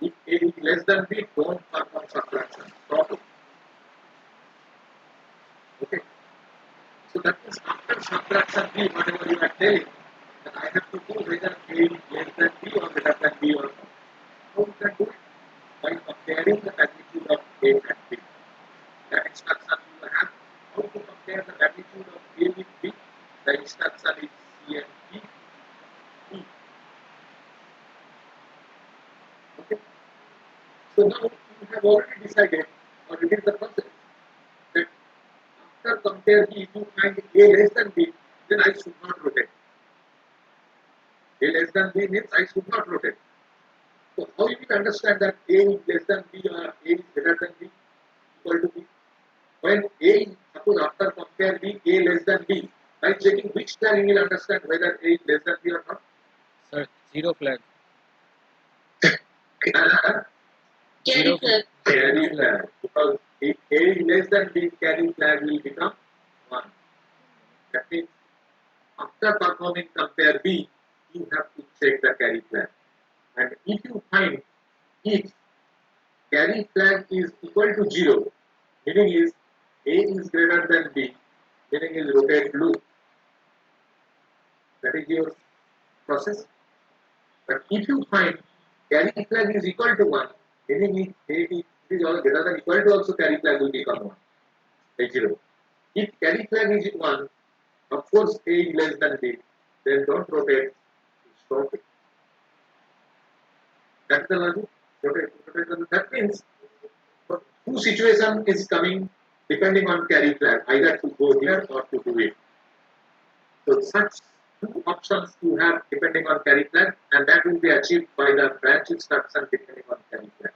If A is less than B, don't perform subtraction. Stop it. Okay. So that means after subtraction B, whatever you are telling, then I have to do whether A is less than B or greater than B or not. How you can do it? By comparing the magnitude of A and B. That instruction you have. How to compare the magnitude of A with B? The instruction is C and B. E. Okay. So now you have already decided, or it is the process, that after compare B, if you find A less than B, then I should not rotate. A less than B means I should not rotate. So how you will understand that A is less than B or A is greater than B equal to B? When A is, suppose after compare B, A less than B, by checking which flag you will understand whether A is less than B or not. Sir, zero flag. Carry flag. Carry flag. Because if A is less than B, carry flag will become 1. That means after performing compare B, you have to check the carry flag. And if you find if carry flag is equal to 0, meaning is A is greater than B, meaning is rotate loop. That is your process. But if you find carry flag is equal to 1, meaning if A is all greater than equal to also carry flag will become 1, like 0. If carry flag is 1, of course A is less than B, then don't rotate, stop it. That's the logic. Rotate. That means two situation is coming depending on carry flag, either to go here or to do it. So such two options you have depending on carry flag, and that will be achieved by the branch instruction depending on carry flag.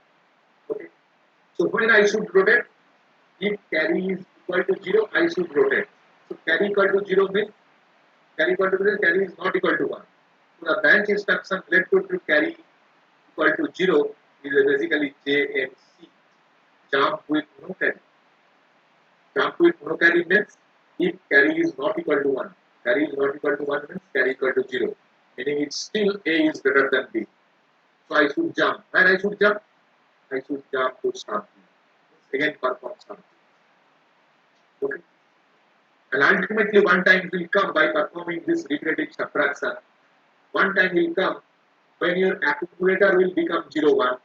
Okay. So when I should rotate, if carry is equal to 0, I should rotate. So carry equal to 0 means carry equal to 0, carry is not equal to 1. So the branch instruction led to carry equal to 0 is basically JMC, jump with no carry. Jump with no carry means if carry is not equal to 1. Carry is not equal to 1 means carry equal to 0. Meaning it's still A is greater than B. So I should jump. When I should jump? I should jump to start. Again perform something. Okay. And ultimately one time will come by performing this repetitive subtraction. One time will come when your accumulator will become 0, 1.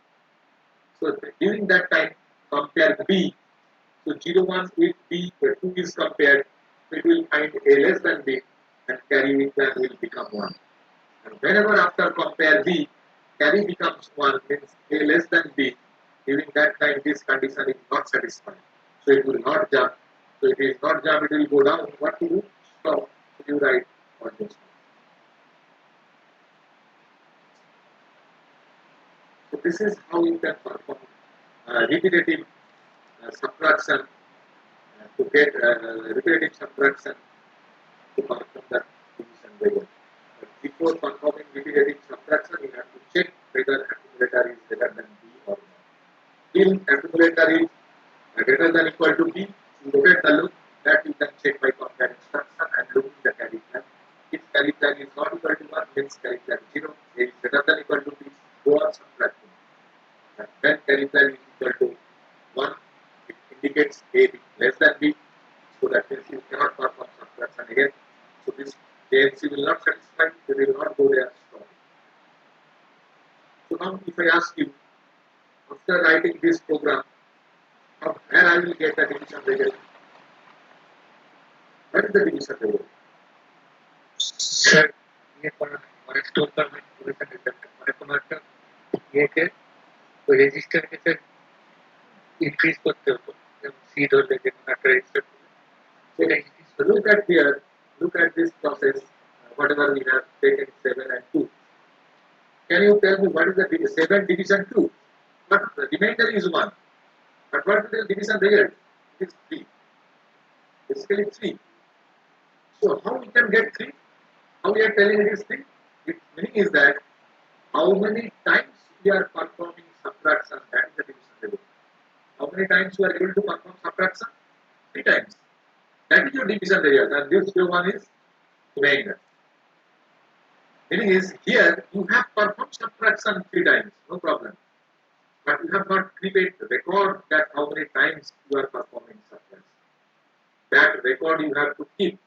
So during that time, compare B. So 0, 1 with B, 2 is compared. So it will find A less than B and carry flag will become 1. And whenever after compare B, carry becomes 1 means A less than B. During that time, this condition is not satisfied. So it will not jump. So if it is not jump, it will go down. What to do? Stop. You write or just. So this is how you can perform repetitive subtraction to get repetitive subtraction to perform the division variable. But before performing repetitive subtraction, you have to check whether accumulator is greater than B or not. If accumulator is greater than equal to B, you rotate the loop. That you can check by comparing instruction and looking the carry flag. If carry flag is not equal to 1, means carry flag 0. If it is greater than equal to B, go on subtracting. And when carry flag is equal to 1, it indicates A less than B. So that means you cannot perform subtraction again. So this JNC will not satisfy, they will not go there. Stop. So now if I ask you, after writing this program, from where I will get the division result? What is the division result? Sir ইয়ে করা মানে store করবেন position result মানে কোনো একটা ইয়েকে ওই রেজিস্টারকে sir increase করতে হতো যেমন সি ধরলে যে কোনো একটা রেজিস্টার সেটা increase So look at this process, whatever we have taken 7 and 2. Can you tell me what is the 7 division 2? But the remainder is 1. But what is the division result? It is 3. Basically 3. So how we can get 3? How we are telling it is 3? Its meaning is that how many times we are performing subtraction, that is the division result. many times you are able to perform subtraction? 3 times. That is your division result, and this 01 is remainder. Meaning is here you have performed subtraction 3 times, no problem. But you have not created record that how many times you are performing subtraction. That record you have to keep.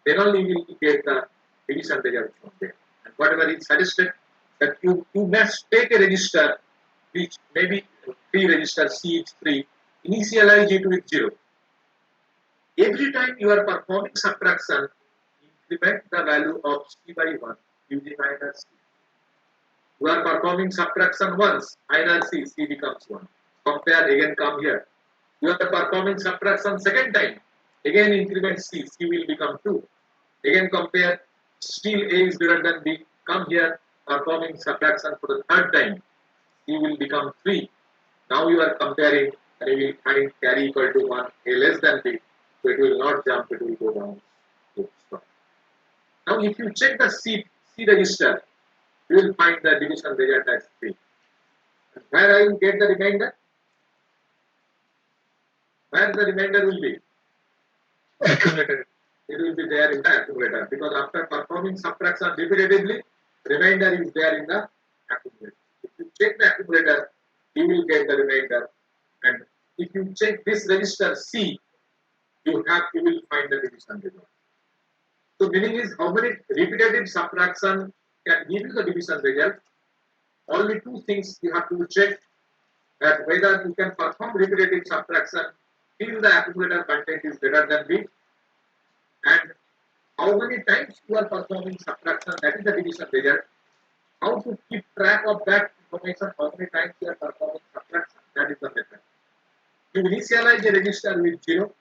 Then only you will get the division result from there. And whatever is suggested that you must take a register which maybe 3 registers C each 3, initialize it with 0. Every time you are performing subtraction, increment the value of C by 1 using INR C. You are performing subtraction once, INR C, C becomes 1. Compare again, come here. You are performing subtraction second time, again increment C, C will become 2. Again compare, still A is greater than B, come here, performing subtraction for the third time, C will become 3. Now you are comparing and you will find carry equal to 1, A less than B, so it will not jump, it will go down to stop. Now if you check the C register, you will find the division result as 3. And where I will get the remainder? Where the remainder will be? Accumulator. It will be there in the accumulator, because after performing subtraction repetitively, remainder is there in the accumulator. If you check the accumulator, you will get the remainder. And if you check this register C, you will find the division result. So meaning is how many repetitive subtraction can give you the division result. Only 2 things you have to check, that whether you can perform repetitive subtraction till the accumulator content is greater than B, and how many times you are performing subtraction, that is the division result. How to keep track of that information, how many times you are performing subtraction, that is the method. You initialize a register with 0.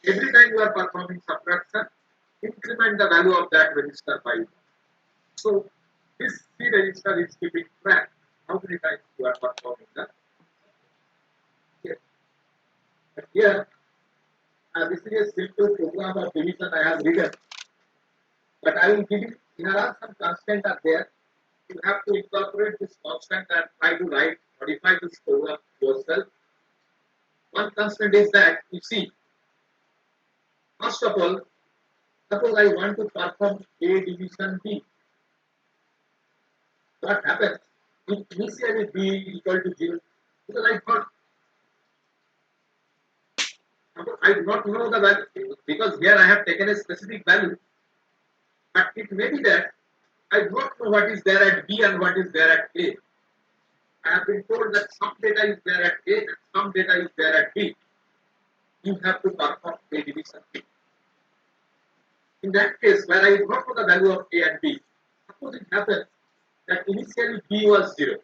Every time you are performing subtraction, increment the value of that register by 1. So this C register is keeping track how many times you are performing that. Okay. And here, this is a simple program of division I have written, but I will give you, here are some constants are there. You have to incorporate this constant and try to modify this program yourself. One constant is that, you see, first of all, suppose I want to perform A division B. What happens? If initially B is equal to 0, because I do not know the value, because here I have taken a specific value. But it may be that I do not know what is there at B and what is there at A. I have been told that some data is there at A and some data is there at B. You have to perform A division B. In that case, where I do not know the value of A and B, suppose it happens that initially B was 0,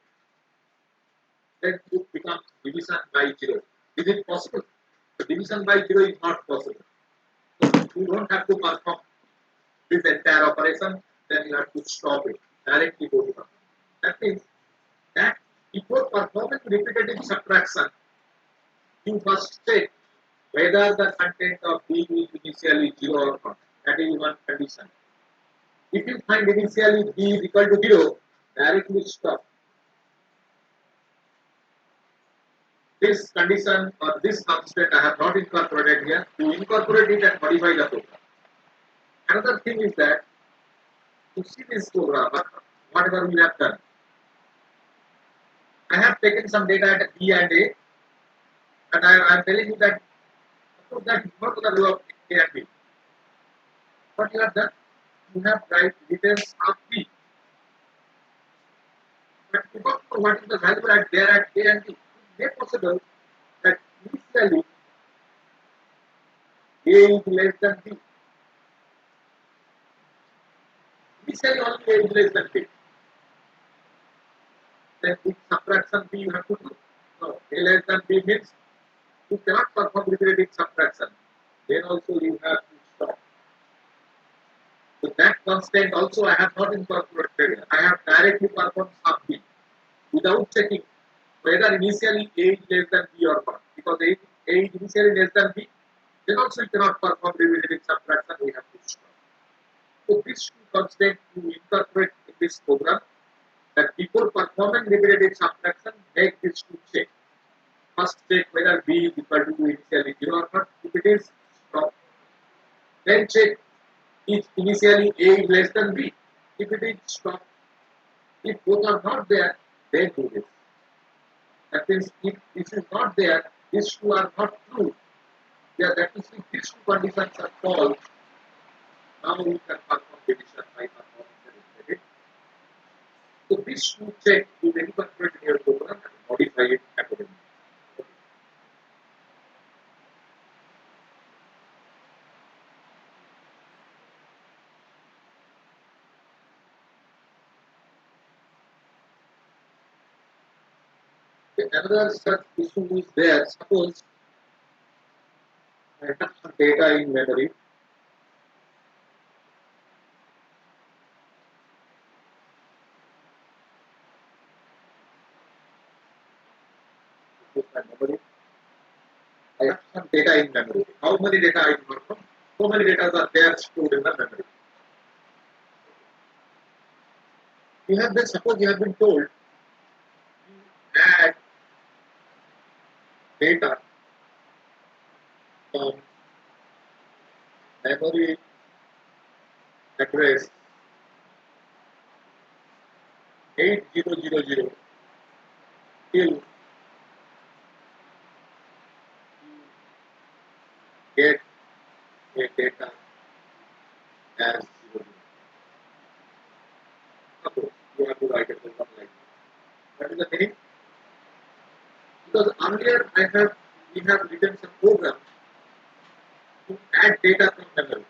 then it becomes division by 0. Is it possible? The division by 0 is not possible. So you don't have to perform this entire operation, then you have to stop it, directly go to perform. That means that before performing repetitive subtraction, you must check whether the content of B is initially 0 or not. That is one condition. If you find initially B is equal to 0, directly stop. This condition or this constant I have not incorporated here. To incorporate it and modify the program. Another thing is that to see this program, whatever we have done, I have taken some data at B and A, and I am telling you that suppose that is not the value of A and B. What you have done? You have written of B. But you don't know what is the value at there at A and B. It may be possible that initially A is less than B. Initially only A is less than B. Then with subtraction B you have to do. So A less than B means you cannot perform repetitive subtraction. Then also you have to stop. So that constant also I have not incorporated. I have directly performed sub B without checking whether initially A is less than B or not. Because A is initially less than B, then also you cannot perform repetitive subtraction. We have to stop. So this constant you incorporate in this program, that before performing repetitive subtraction, make this to check. first check whether B is equal to initially 0 or not. If it is, stop. Then check if initially A is less than B. If it is, stop. If both are not there, then do this. That means if this is not there, these two are not true. Yeah, that means if these two conditions are false, now we can perform prediction by performing the credit. So these two check you reincorporate in your program and modify it accordingly. Okay, another such issue is there. Suppose I have some data in memory. This is my memory. I have some data in memory. How many data I do not know? So many data are there stored in the memory. You have been suppose you have been told you add data from memory address 8000 till get a data as 0. Suppose you have to write a program like this. What is the meaning? Because earlier we have written some program to add data from memory.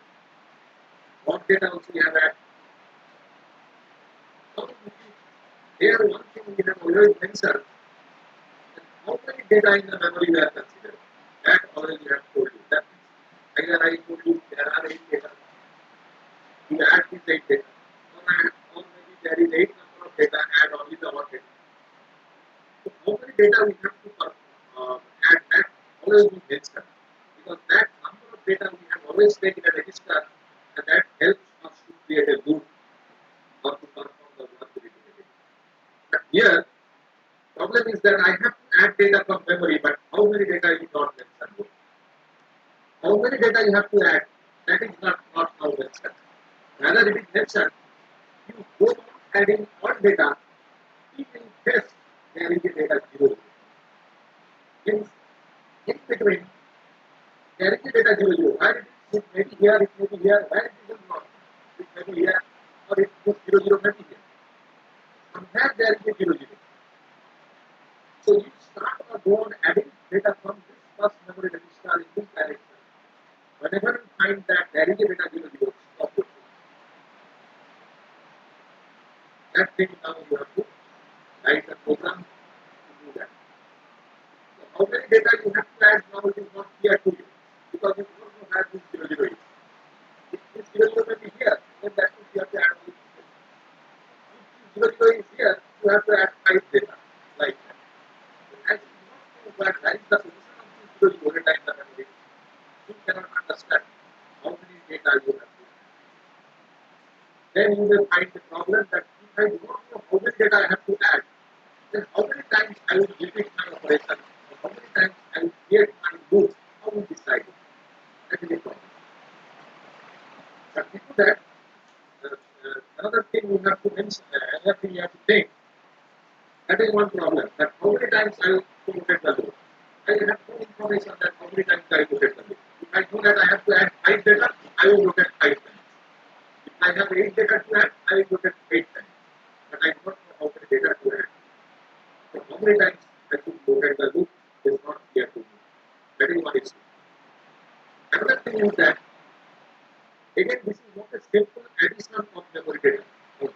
What data also we have add? Now, there one thing we have always mentioned that how many data in the memory we are considering. That already we have told you. That means either I told you there are 8 data. You add these 8 data. Or maybe there is 8 number of data, add only the 1 data. So how many data we have to add that always we mention. Because that number of data we have always taken a register and that helps us to create a loop or to perform the work repeatedly. But here, problem is that I have to add data from memory, but how many data you not mention? How many data you have to add? That is not now mentioned. Rather, it is mentioned you go on adding all data, if in case there is a data 0. In between, there is a data 0. Where it may be here, it may be here, where it is not. It may be here, or it is 0 may be here. Somewhere there is a 0. So you start or go on adding data from this first memory register in this direction. Whenever you find that there is a data 0, stop it. That thing now you have to write a program to do that. So how many data you have to add now it is not clear to you because you don't know where this 0 is. If this 0 may be here, then that means you have to add only 2 data. If this 0 is here, you have to add 5 data like that. As you do not know where is the position of this 0 data in the memory, you cannot understand how many data you have to add. Then you will find the problem that if I do not know how many data I have to add, then how many times I will repeat my operation, or how many times I will create my loop, how will decide it? That is a problem. But before that, another thing we have to mention, another thing you have to think, that is one problem, that how many times I will rotate the loop. I have no information that how many times I rotate the loop. If I know that I have to add 5 data, I will rotate 5 times. If I have 8 data to add, I will rotate 8 times. But I do not know how many data to add. So how many times I should rotate the loop is not clear to me. That is one issue. Another thing is that, again, this is not a simple addition of memory data. No.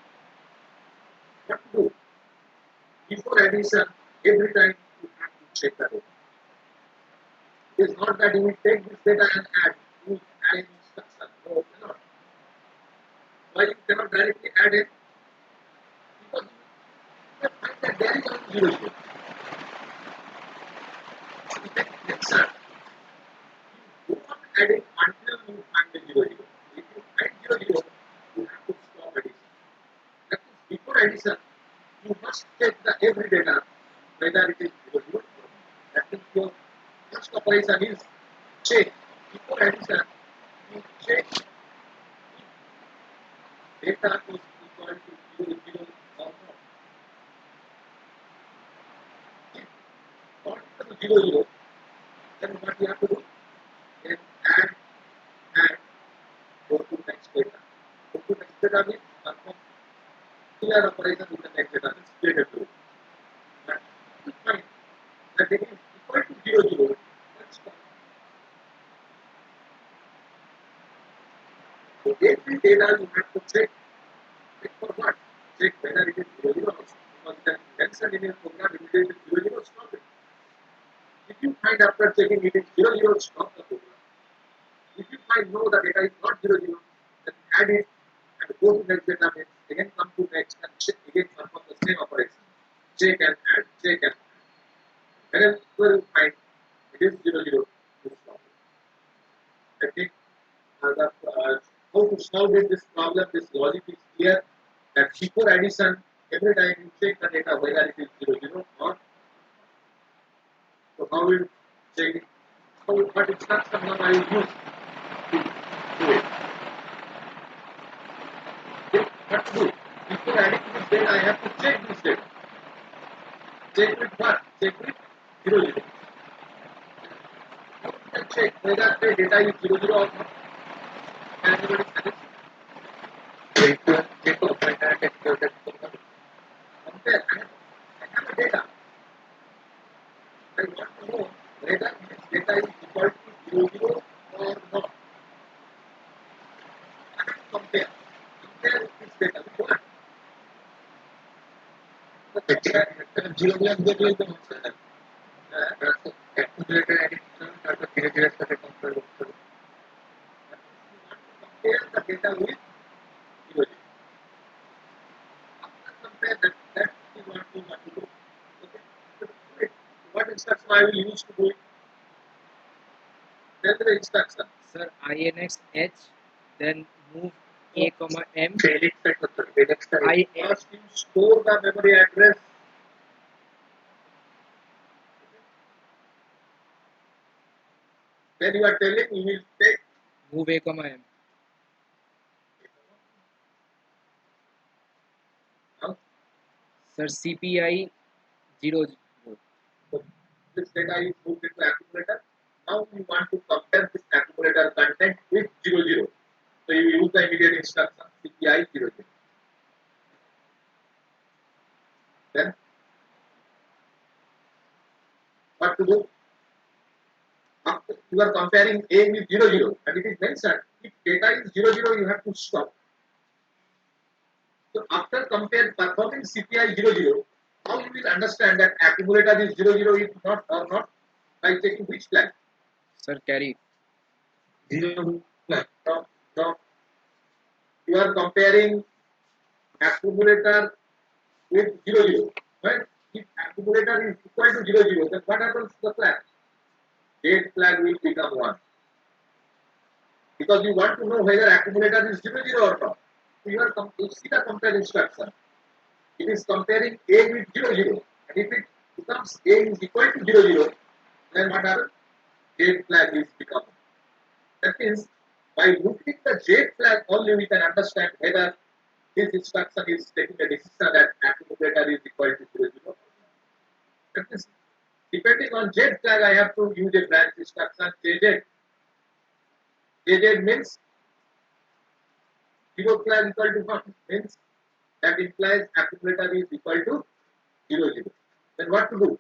What to do? Before addition, every time you have to check the data. It is not that you will take this data and add, you will add an instruction. No, you cannot. Why you cannot directly add it? Because you find that there is only 0. So you take mixer, you go on adding until you find the 0. If you find 0, you have to stop addition. That means before addition, you must check the every data whether it is 0 or not. That means your first operation is check. Before addition, you check data is equal to 0, 0 or not. If not equal to 0, 0, then what you have to do? Then add, go to next data. Go to next data means perform clear operation with the next data means split it through. But you find that it is equal to 0, 0, let's stop. So every data you have to check. Check for what? Check whether it is 0, 0 also. Because then mentioned in your program if it is 0, 0, stop it. If you find after checking it is 0, 0, stop the program. If you find no, the data is not 0, 0, then add it and go to next data base, again come to next and check again perform the same operation. Check and add, check and add. Whenever you find it is 0, 0, you stop it. I think how to solve it, this problem, this logic is clear that before addition, every time you check the data whether it is 0, 0 or so how will check it? So what instruction now I will use to do it? Okay, what to do? Before adding this data, I have to check this data. Check with what? Check with 0, 0. How can I check whether the data is 0, 0 or not? Can anybody suggest? So if you check of data and explore that Compare. I have a data. I want to know whether this data is equal to 0, 0 or not. I have to compare. Compare this data with what? Compare 0, 0 and 0, 0. calculator addition তারপর ধীরে ধীরে সাথে compare করতে হবে। Compare the data with 0, 0. After compare that is what we want to do. Okay. So do it. What instruction I will use to do it? Tell me the instruction. Sir, INX H, then move A comma M. LXI set করতে হবে এলিক্স I First you store the memory address. Then you are telling you will take move A comma M. now Sir, CPI 0, 0. this data is moved into accumulator. Now you want to compare this accumulator content with 0, 0. So you use the immediate instruction CPI 0, 0. Then what to do? After you are comparing A with 0, 0 and it is mentioned if data is 0, 0 you have to stop. So after performing CPI 0, 0, how you will understand that accumulator is 0, 0 if not or not by checking which flag? Sir, carry. 0 No, no. You are comparing accumulator with 0, 0. Right? If accumulator is equal to 0, 0, then what happens to the flag? Date flag will become 1. Because you want to know whether accumulator is 0, 0 or not. So you see the compare instruction. It is comparing A with 0, 0. And if it becomes A is equal to 0, 0, then what happens? Date flag is become 1. That means by looking the J flag only we can understand whether this instruction is taking a decision that accumulator is equal to 0, 0. That means depending on Z flag I have to use a branch instruction JZ. JZ means 0 flag equal to 1 means that implies accumulator is equal to 0, 0. Then what to do?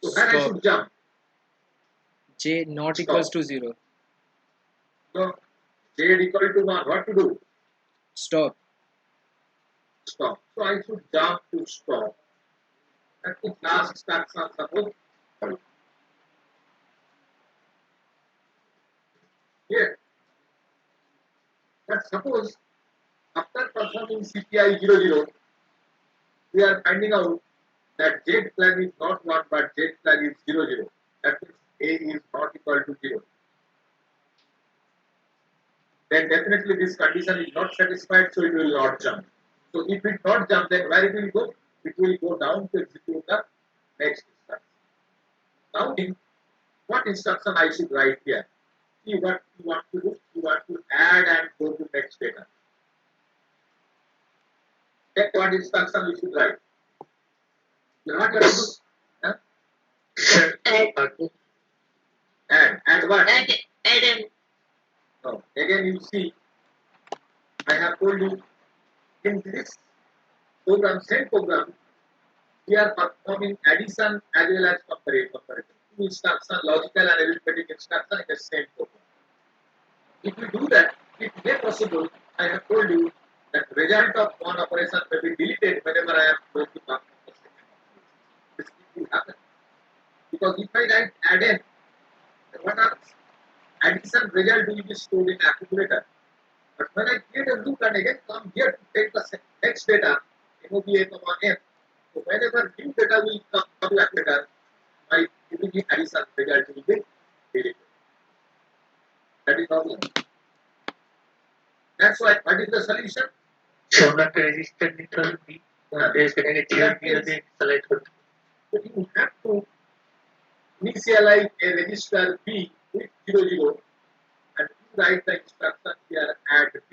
So when I Stop. should jump? J not Stop. equals to 0. So Z equal to 1. What to do? Stop. Stop. So I should jump to stop. That is last instruction suppose. Here. But suppose after performing CPI 0, 0, we are finding out that Z flag is not 1 but Z flag is 0, 0. That means A is not equal to 0. Then definitely this condition is not satisfied, so it will not jump. So if it not jump, then where it will go? It will go down to execute the next instruction. counting, what instruction I should write here? See what you want to do. You want to add and go to next data. Check what instruction you should write. You know what you have to do? Huh? Sir, Add what? Add No. Again, you see, I have told you in this program, same program, we are performing addition as well as comparison. Two instruction, logical and arithmetic instruction in the same program. If you do that, it may possible, I have told you, that result of one operation may be deleted whenever I am going to perform the second operation. This will happen. Because if I write add n, then what happens? Addition result will be stored in accumulator. But when I create a loop and again come here to take the next data, MOBA, n, so whenever new data will come to accumulator, my MOB addition result will be deleted. That is problem. That's why, what is the solution? so আমরা একটা register নিতে হবে সেটাকে zero দিয়ে select করতে হবে। So you have to initialize a register B with 00 and you write the instruction here add B.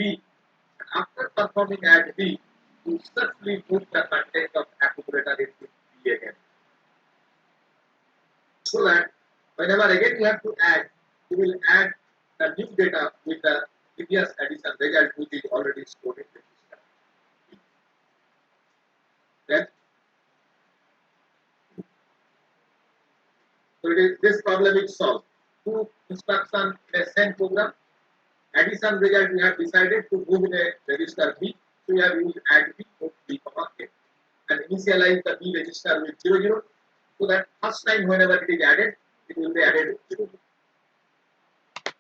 And after performing add B, you certainly put the content of accumulator into B again. So that whenever again you have to add, you will add the new data with the previous addition result which is already stored in register. Then so this problem is solved. Two instruction in a same program. Addition result we have decided to move in a register B. So we have used add B, move B, A. And initialize the B register with 00. So that first time whenever it is added, it will be added 00.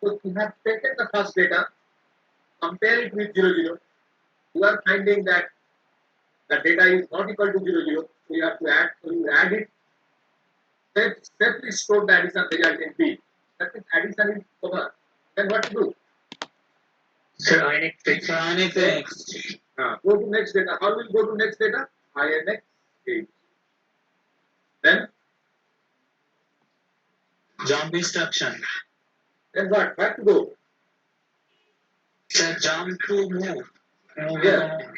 So you have taken the first data, compare it with 00. You are finding that the data is not equal to 00. So you have to add, so you add it. Safely store the addition result in B. That means addition is over. Then what to do? Sir, INX Go to next data. How will go to next data? INX 8. Then jump instruction. Then what? Where to go? Sir, jump to move. Here.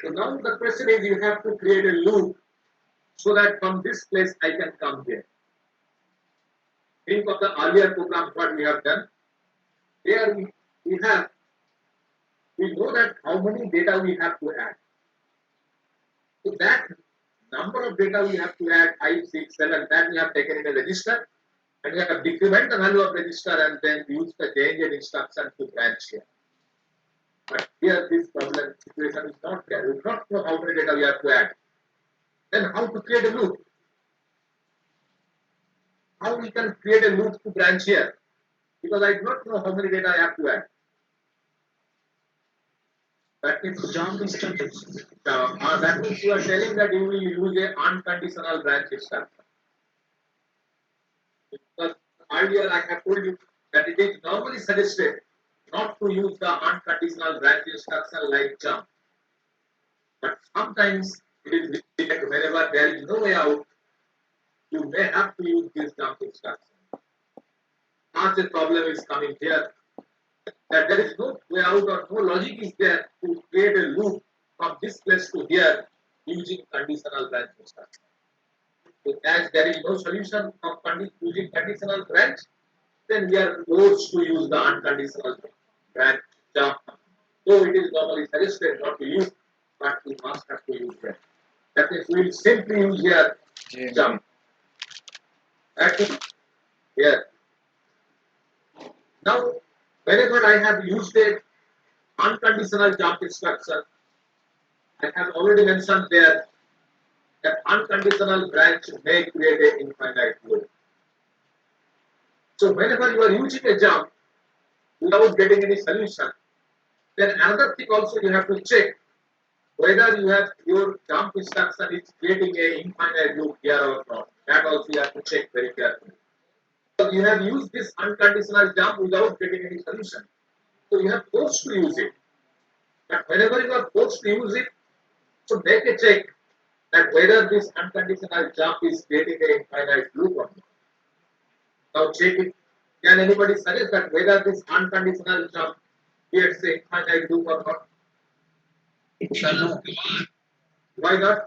So now the question is you have to create a loop so that from this place I can come here. Think of the earlier program what we have done. Here we know that how many data we have to add. So that number of data we have to add 5, 6, 7 that we have taken in a register and we have decrement the value of register and then use the change in instruction to branch here. But here this problem situation is not there. We do not know how many data we have to add. Then how to create a loop? How we can create a loop to branch here? Because I do not know how many data I have to add. That means Jump instruction. that means you are telling that you will use a unconditional branch instruction. Because earlier I have told you that it is normally suggested not to use the unconditional branch instruction like jump. But sometimes it is difficult whenever there is no way out, you may have to use this jump instruction. Now the problem is coming here that there is no way out or no logic is there to create a loop from this place to here using conditional branch instruction. So as there is no solution of using conditional branch, then we are forced to use the unconditional branch jump. So it is normally suggested not to use, but we must have to use that. That means we will simply use here jump. That is here. Now, whenever I have used a unconditional jump instruction, I have already mentioned there that unconditional branch may create an infinite loop. So whenever you are using a jump without getting any solution, then another thing also you have to check whether you have your jump instruction is creating a infinite loop here or not. That also you have to check very carefully. So you have used this unconditional jump without getting any solution. So you have forced to use it. But whenever you are forced to use it, so make a check that whether this unconditional jump is creating an infinite loop or not. Now check it. Can anybody suggest that whether this unconditional jump creates a infinite loop or not? Sir, no. Why not?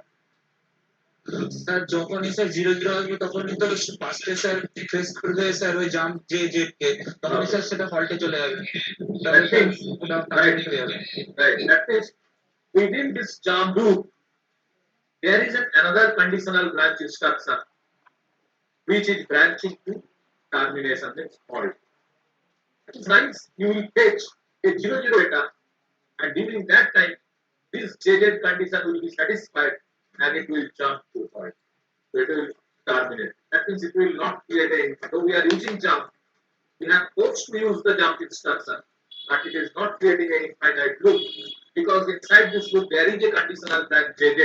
Sir যখনই sir 0 0 আসবে তখনই তো ফার্স্টে sir face করবে sir ওই jump যে জেটকে তখনই sir সেটা ফল্টে চলে যাবে তাহলে That স্যার means, ওটা right, টার্গেট হয়ে যাবে right. That means within this jump loop, there is another conditional branch instruction which is branching to termination means halt. That is nice. You will fetch a 0 0 data, and during that time, this JZ condition will be satisfied and it will jump to halt. So it will terminate. That means it will not create a. So we are using jump. We have forced to use the jump instruction, but it is not creating an infinite loop because inside this loop there is a conditional branch JZ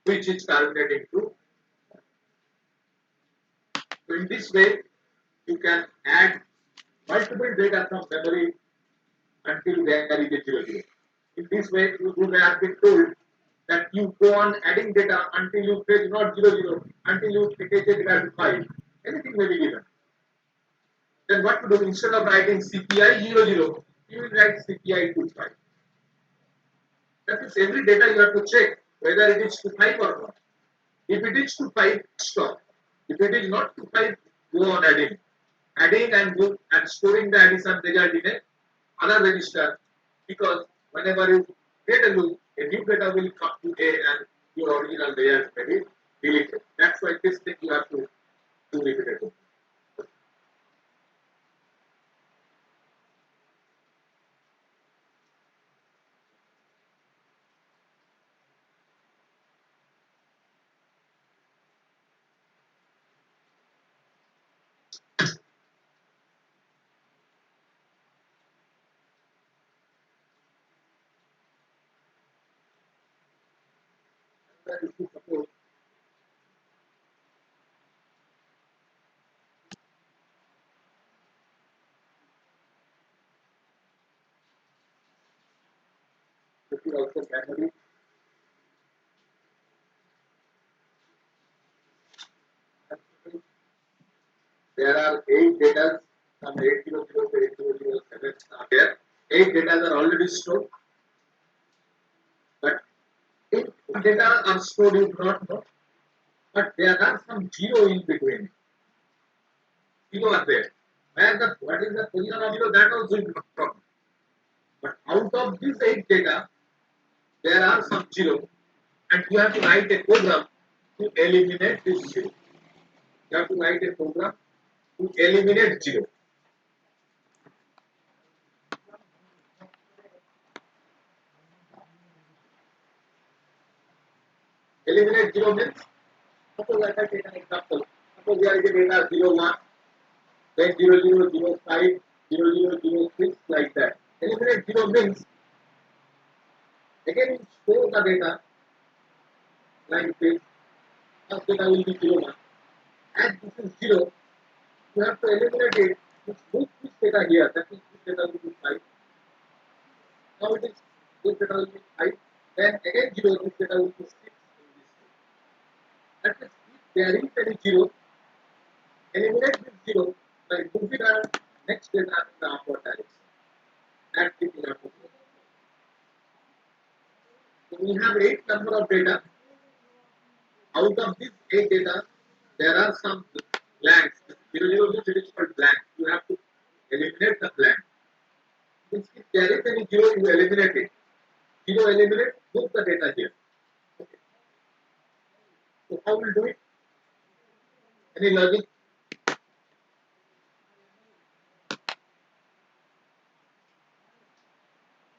which is terminating to. So in this way, you can add multiple data from memory until there is a 0 0. In this way, you may have been told that you go on adding data until you fetch not 0 0, until you fetch a data to 5. Anything may be given. Then what to do? Instead of writing CPI 0 0, you will write CPI to 5. That is every data you have to check whether it is to 5 or not. If it is to 5, stop. If it is not to 5, go on adding. Adding and go and storing the addition result in another register because whenever you create a loop, a new data will come to A and your original result may be deleted. That's why this thing you have to do repeatedly. If you suppose this is also memory. There are 8 data from 800 to 8007 are there. 8 data are already stored, but if data are stored, you do not know. But there are some zero in between. Zero are there. What is the position of zero? That also is not problem. But out of these 8 data, there are some zero, and you have to write a program to eliminate this zero. You have to write a program to eliminate zero. Eliminate zero means, suppose I take an example. Suppose there is a data 0 1, then 0 0 0 5, 0 0 0 6, like that. Eliminate zero means, again you store the data like this. First data will be 0 1. And this is 0. You have to eliminate it. Move this data here. That means this data will be 5. Now it is this data will be 5. Then again 0, this data will be 6 in this way. That means if there is any 0, eliminate this 0 by moving our next data in the upward direction. That's the thing you have to do. So we have 8 number of data. Out of this 8 data, there are some blanks. 0 0 means it is called blank. You have to eliminate the blank. Means if there is any 0, you eliminate it. 0 eliminate, move the data here. Okay. So how will do it? Any logic?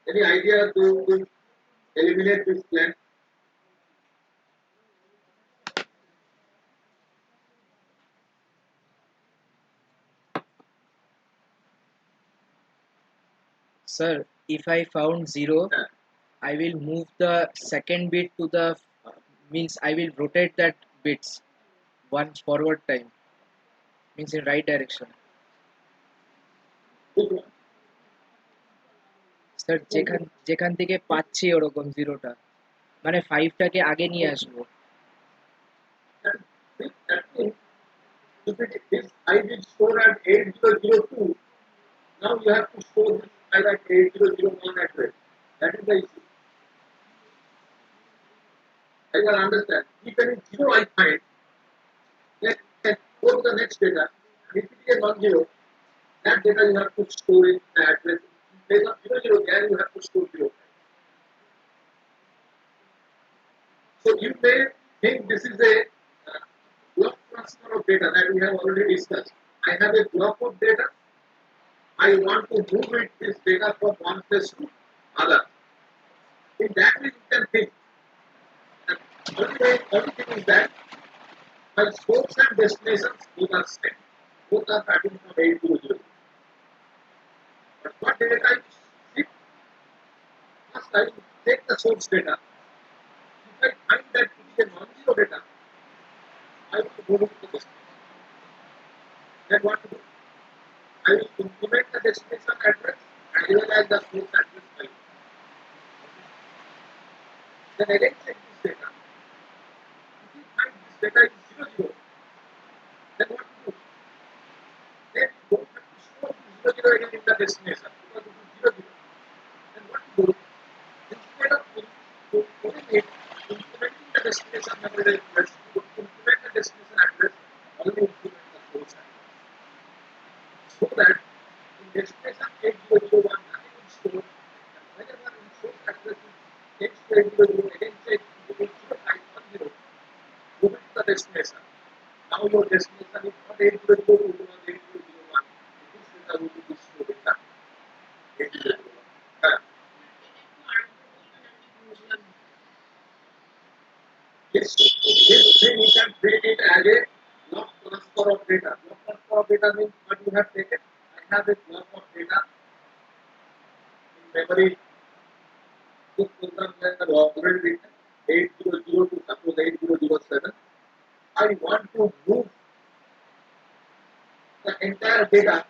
Any idea to eliminate this blank? Sir, if I found 0, Yeah. I will move the second bit to the means I will rotate that bits one forward time means in right direction. Good one. Sir যেখান থেকে পাচ্ছি ওরকম জিরোটা মানে 5টাকে আগে নিয়ে আসবো। That means if it is 5 will store at 8002. Now you have to store this file at 8001 address. That is the issue. I can understand. If any zero I find, then go to the next data. If it is a non-zero, that data you have to store in the address. In place of 00, there you have to store 0. So you may think this is a block transfer of data that we have already discussed. I have a block of data. I want to move this data from one place to other. In that way, you can think. And only thing is that my source and destinations both are same. Both are starting from 800. But what data I see? First, I will take the source data. If I find that it is a non-zero data, I will move it to the destination. Then what to do? I will implement the destination address as well as the source address file. Then again check this data. If you find this data is 00, then what to do? Then you don't have to store this 00 again in the destination because it is 00. Then what to do? Instead of putting it, implementing the destination memory address, you implement the destination address, only implement the source address. So that in destination 8001, nothing is stored. And whenever in source address is changed to 800, again check to 0510, move it to the destination. Now your destination is not 800, it was 8001. This data will be stored in that 8001. Yes, then you can treat it as a block transfer of data. Block transfer of data means what you have taken. I have a block of data in memory. This program has already written 800 to suppose 8007. I want to move the entire data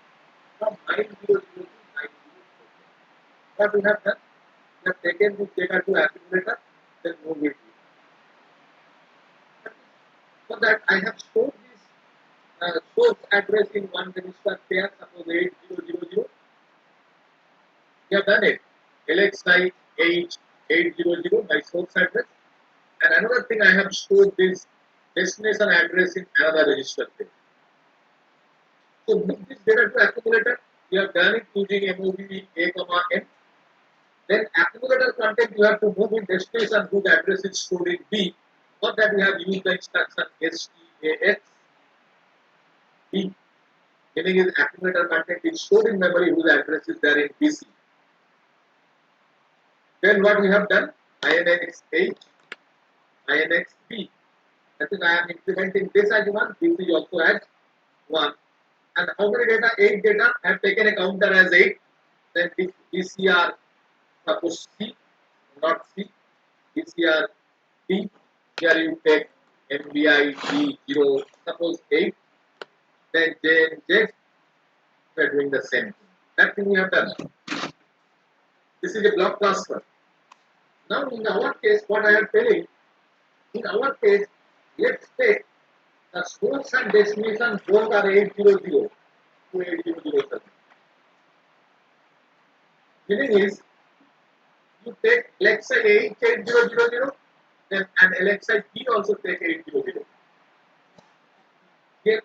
from 900 to 904. What we have done? We have taken this data to accumulator, then move it. So that I have stored this source address in one register pair, suppose 8000. We have done it. LXI 800, my source address. And another thing, I have stored this destination address in another register pair. So move this data to accumulator. We have done it using MOV A, M. Then accumulator content you have to move in destination whose address is stored in B. For that we have used the instruction STAX B. Meaning is accumulator content is stored in memory whose address is there in BC. Then what we have done? INX H, INX B. That is, I am implementing this as 1, this is also as 1. And how many data? 8 data. I have taken a counter as 8. Then this BCR, suppose C, not C, BCR B. Here you take MBI B0, suppose 8. Then J and Z, we are doing the same thing. That thing we have done. This is a block transfer. Now in our case, what I am telling, in our case, let's take the source and destination both are 800 to 8007. Meaning is, you take LXI 8000, then and LXI P also take 800. Here,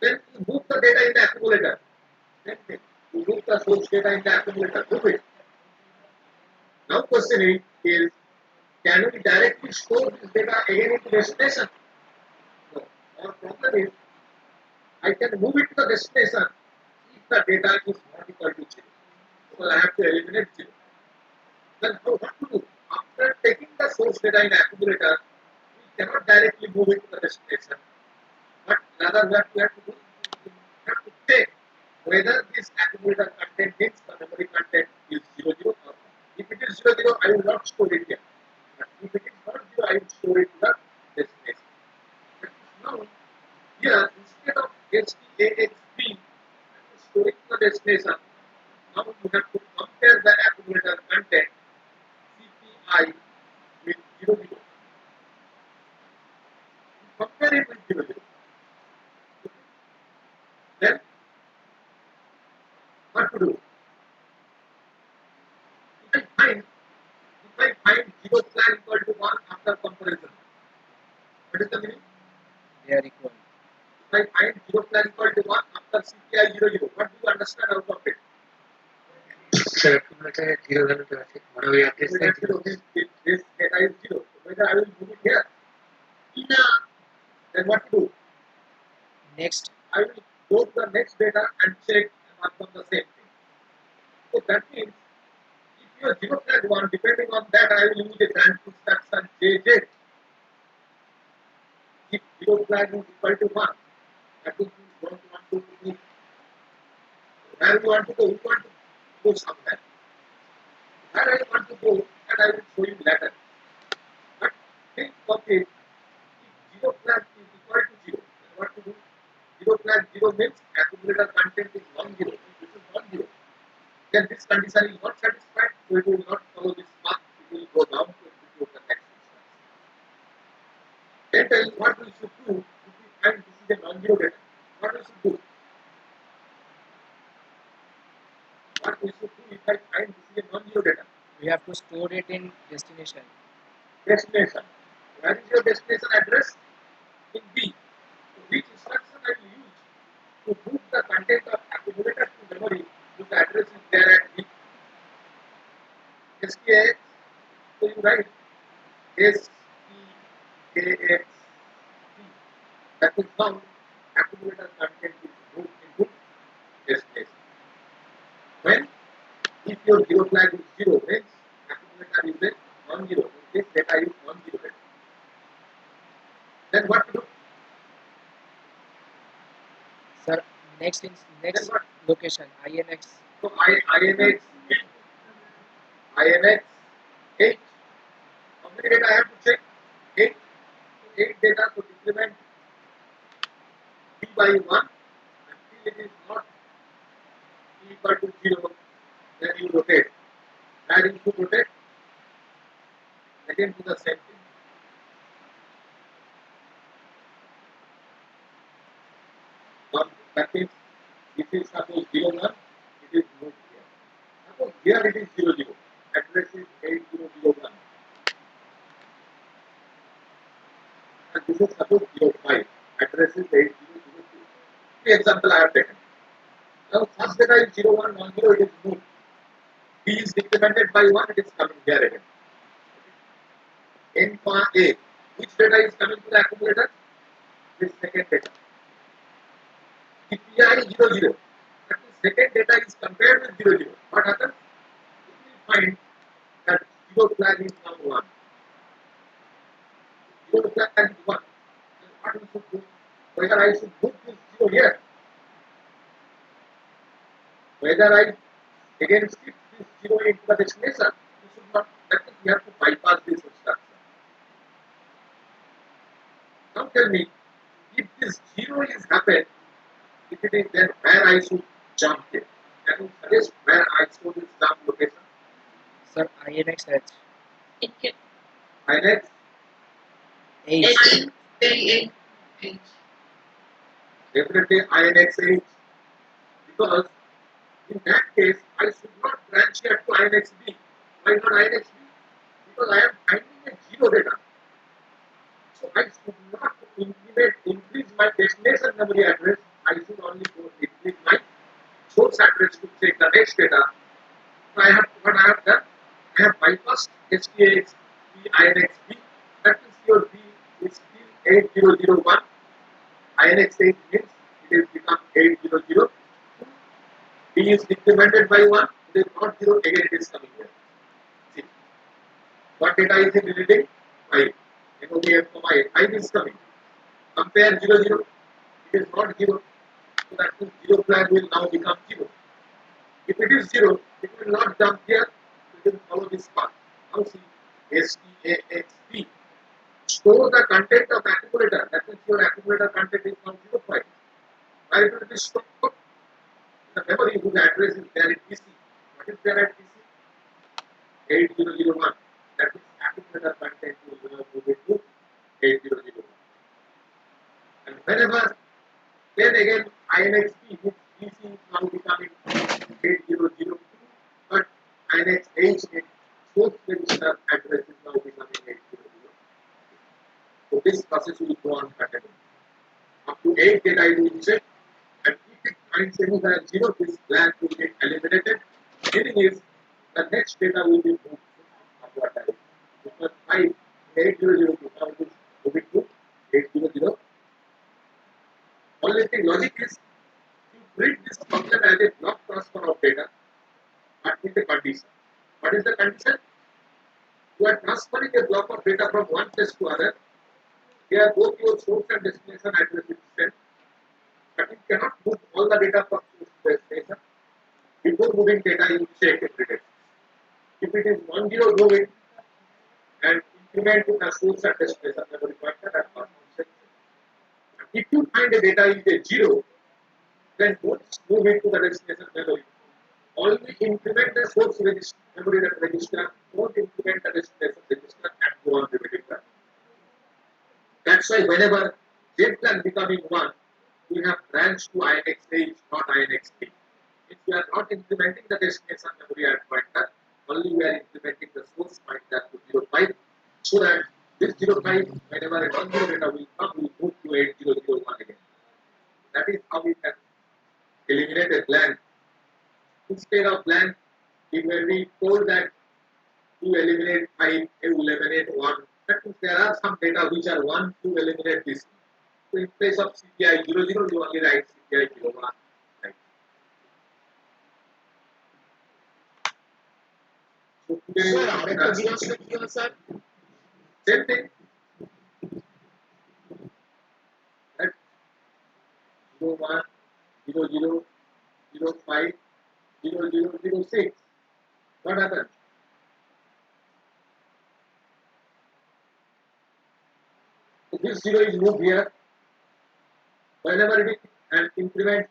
then you move the data in the accumulator. Then you move the source data in the accumulator. Move it. Now question is, can we directly store this data again into destination? No. Our problem is, I can move it to the destination if the data is not equal to 0. So I have to eliminate 0. Then what to do? After taking the source data in the accumulator, we cannot directly move it to the destination. But rather what we have to do, we have to check whether this accumulator content means the memory content is 00 or not. If it is 00, I will not store it here. But if it is not 0, I will store it to the destination. But now, here, instead of STAXB storing to the destination, now you have to compare the accumulator content CPI with 00. Compare it with 00. to do? If I find zero flag equal to 1 after comparison, what is the meaning? They are equal. If I find zero flag equal to 1 after CPI 00, what do you understand out of it? Sir অ্যাকুমুলেটরে zero ভ্যালুতে আছে মানে ওই address Whether zero means if this data is 0, so whether I will move it here, No. then what to do? Next, I will go to the next data and check and mark on the same thing. So that means if your zero flag 1, depending on that, I will use a branch instruction JJ. If zero flag is equal to 1, that means you don't want to move. Where you want to go? You want to go somewhere. Where I want to go, and I will show you later. But think of it, if zero flag is equal to 0, then what to do? Zero flag 0 means accumulator content is non-zero. This is non-zero. Then this condition is not satisfied, so it will not follow this path. It will go down to execute the next instruction. Then tell you what we should do if we find this is a non-zero data. What we should do? What we should do if I find this is a non-zero data? we have to store it in destination. Destination. Where is your destination address? In B. So which instruction I will use to move the content of accumulator to memory if the address is there at B? SPAX. So you write SPAX. That is how accumulator content is moved into destination. When? If your zero flag is 0, means accumulator is a non-zero. This data is non-zero data. Then what to do? Sir, next Then what? location INX. So INX 8. How many data I have to check? 8. So 8 data to decrement B by 1 until it is not B equal to 0. Then you rotate. Where you should rotate? Again do the same thing. That means this is suppose 0 1, it is moved here. Suppose here it is 0 0. Address is 8001. And this is suppose 0 5. Address is 8002. The example I have taken. Now first data is 0 1 1 0, it is moved. B is decremented by 1, it is coming here again. N comma A. Which data is coming to the accumulator? This second data. If PI is 0 0, that means second data is compared with 0 0. What happens? You will find that 0 flag is now 1. 0 flag is 1. Then what we should do? Whether I should move this 0 here, whether I again skip this 0 into the destination, you should not. That means we have to bypass this instruction. Now tell me, if this 0 is happened, if it is then where I should jump here? Can you suggest where I should this jump location? Sir, INX H. It can. INX H. Very definitely INX 8 because in that case I should not branch here to INX B. Why not INX B? Because I am finding a 0 data. So I should not increase my destination memory address. I should only increase my source address to check the next data. So what I have done, I have bypassed STAX B INX B. That means your B is still 8001. INX 8 means it is become 800. B is decremented by 1. It is not 0. Again it is coming here. See. What data is it deleting? 5. NOVF, 5 is coming. Compare 0 0. It is not 0. So that means 0 flag will now become 0. If it is 0, it will not jump here. It will follow this path. Now see, STAXB. Store the content of accumulator. That means your accumulator content is now 0 5. Where it will be stored? The memory whose address is there in PC. What is there at PC? 8001. That means accumulator content will move it to 8001. And whenever, then again INXB moves BC is now becoming 8002, but INX H source register address is now becoming 800. So this process will go on continuing. Up to 8 data it will check, and if it finds any value 0, this blank will get eliminated. Meaning is the next data will be moved to upward direction. Because 5, 8002, now it is moving to 800. Only thing logic is you treat this function as a block transfer of data, but with a condition. What is the condition? You are transferring a block of data from one place to other. Here both your source and destination address is set, but you cannot move all the data from source to destination. Before moving data, you check every day. If it is non-zero, move it and increment in the source and destination memory pointer at one set. If you find the data is a 0, then don't move it to the destination memory. Only increment the source register, memory register, don't increment the destination register and go on repeating that. That's why whenever Z plan becoming 1, we have branched to INX not INX3. If we are not implementing the destination memory at pointer, only we are implementing the source pointer to 05, so that this 05, whenever a non-zero data will come, we move to 8001 again. That is how we can eliminate a blank. Instead of blank, if we told that to eliminate 5, you eliminate 1. That means there are some data which are 1 to eliminate this. So in place of CPI 00, you only write CPI 01. Right. So today, Sir, আরেকটা জিনিসটা কি হয় sir? same thing. Right. 01, 00, 05, 0006. What happens? So this 0 is moved here. Whenever it is an increment,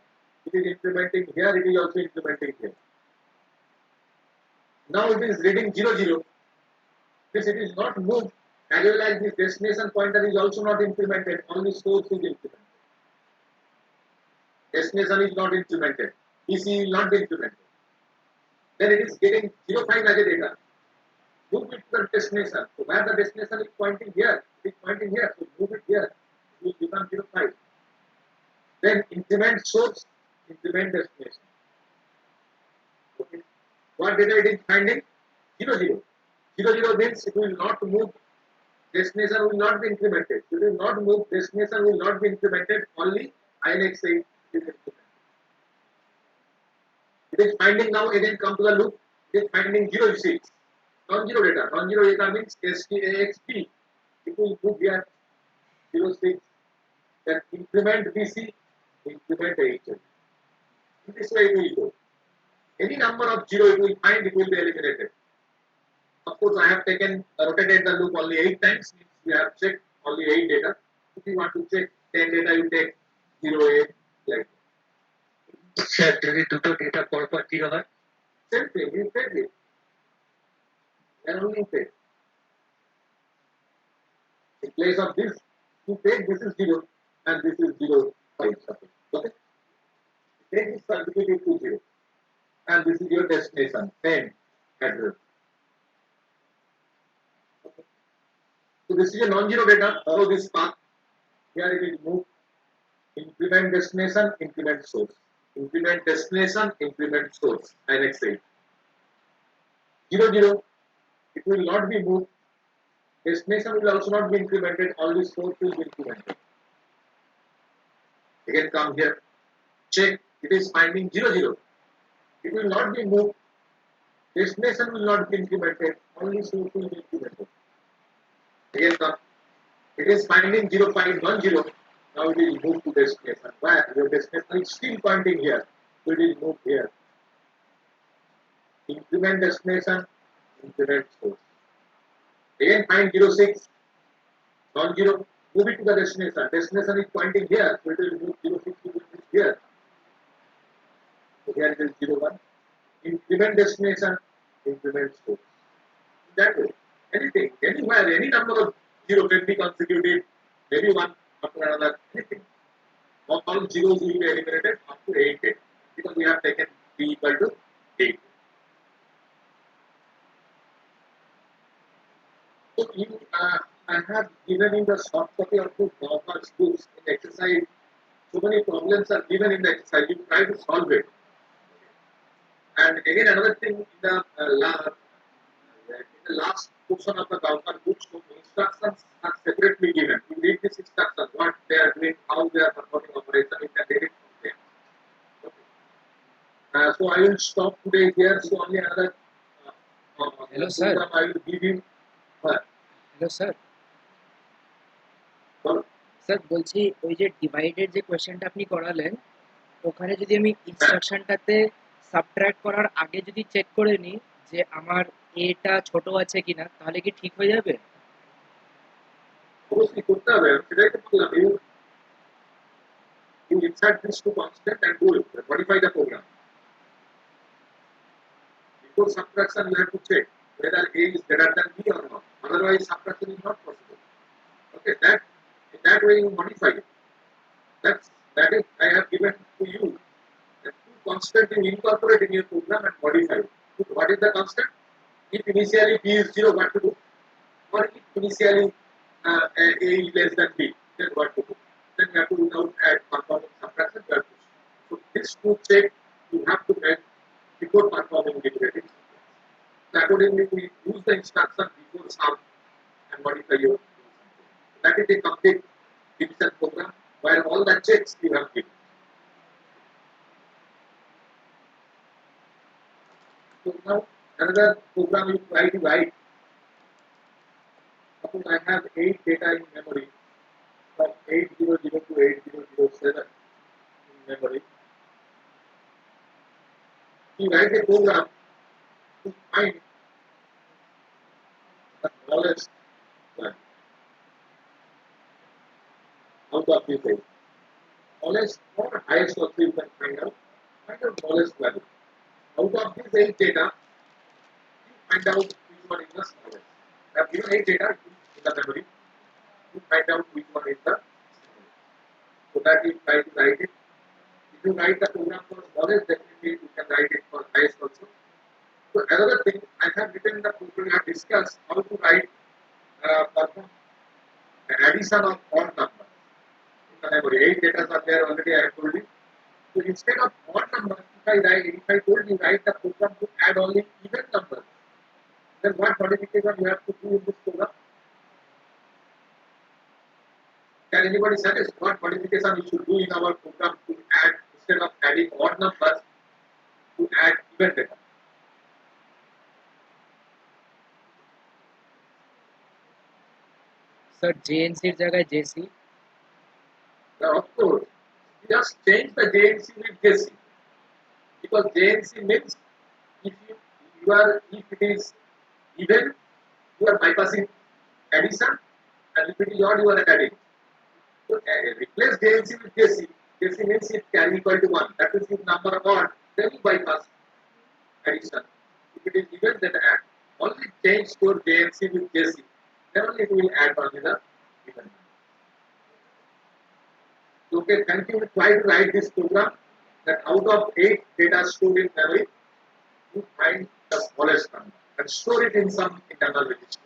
it is implementing here, it is also implementing here. Now it is reading 00. This it is not moved, as well as this destination pointer is also not implemented, only source is implemented. Destination is not implemented, PC will not be implemented. Then it is getting 05 as a data. Move it to the destination. So where the destination is pointing here, it is pointing here. So move it here. It will become 05. Then increment source, increment destination. Okay. What data it is finding? 00. 00 means it will not move, destination will not be incremented. It will not move, destination will not be incremented, only INX8 is incremented. It is finding now, again come to the loop, it is finding 06. Non-zero data. Non-zero data means STAXP. It will move here 06. Then increment BC, increment HL. In this way it will go. Any number of 0 it will find, it will be eliminated. Of course, I have taken rotated the loop only 8 times. We have checked only 8 data. If you want to check 10 data, you take 0, 8, like sir যদি দুটো data পরপর 0 হয়, same thing. You take it. And only take. In place of this, you take this is 0 and this is 0, 5 something. Okay? Take this certificate to 0. And this is your destination, same address. Okay. So this is a non-zero data, follow this path. Here it is moved. Increment destination, increment source. Increment destination, increment source. INX8. 00, it will not be moved. Destination will also not be incremented, only source will be incremented. Again come here. Check, it is finding 00. It will not be moved. Destination will not be incremented, only source will be incremented. Again come. It is finding 0510. Now it is moved to destination. Where your destination is still pointing here. So it is moved here. Increment destination, increment source. Again find 06. Non-zero. Move it to the destination. Destination is pointing here. So it will move 06 to here. So here it is 01. Increment destination, increment source. That way. Anything, anywhere, any number of 0 can be consecutive, maybe one after another, anything. All zeros will be eliminated up to 8 data. because we have taken p equal to 8. So I have given in the soft copy of the Bauer's books in exercise. So many problems are given in the exercise. You try to solve it. And again, another thing in the last portion of the Bauer book, so instructions are separately given. You read these instructions, what they are doing, how they are performing operation. You can read it from there. Okay. So I will stop today here. So only another Hello, sir. program I will give you. Hello sir Well, sir বলছি ওই যে divided যে কোয়েশ্চেনটা আপনি করালেন ওখানে যদি আমি ইনস্ট্রাকশনটাতে সাবট্রাক্ট করার আগে যদি চেক করে নিই যে আমার এটা ছোট আছে কিনা তাহলে কি ঠিক হয়ে যাবে অবশ্যই করতে হবে সেটাই তো বললাম you insert this to constant and do it modify the program before subtraction you have to check whether a is greater than b or not otherwise subtraction is not possible okay that in that way you modify it that is I have given to you the two constant you incorporate in your program and modify it. What is the constant if initially b is 0 what to do or if initially a is less than b, then what to do? Then you have to now add performing subtraction. You have to, so this two check you have to make before performing integrating. So accordingly, we use the instruction before sum and modify your. That is a complete division program where all the checks you have given. So now another program you try to write. Suppose I have 8 data in memory from 800 to 8007 in memory. You write a program to find the smallest one out of this 8. Smallest or highest also you can find out smallest value. Out of this 8 data, you find out which one is the smallest. I have given 8 data in the memory. You find out which one is the smallest. So that you try to write it. If you write the program for smallest, definitely you can write it for highest also. So another thing, I have written in the program, I have discussed how to write perform an addition of odd numbers in the memory. 8 data are there already, I have told you. So instead of odd numbers, if I told you write the program to add only even numbers, then what modification you have to do in this program? Can anybody suggest what modification we should do in our program to add instead of adding odd numbers to add even data? Sir জেএনসির জায়গায় JC Now, of course, just change the JNC with JC because JNC means if it is even, you are bypassing addition, and if it is odd, you are adding. So replace JNC with JC. JC means it can equal to 1. That is if number odd, then you bypass addition. If it is even, then add. Only change your JNC with JC. Then only it will add only the even. Okay, thank you. Try to write this program that out of 8 data stored in memory, you find the smallest number and store it in some internal register.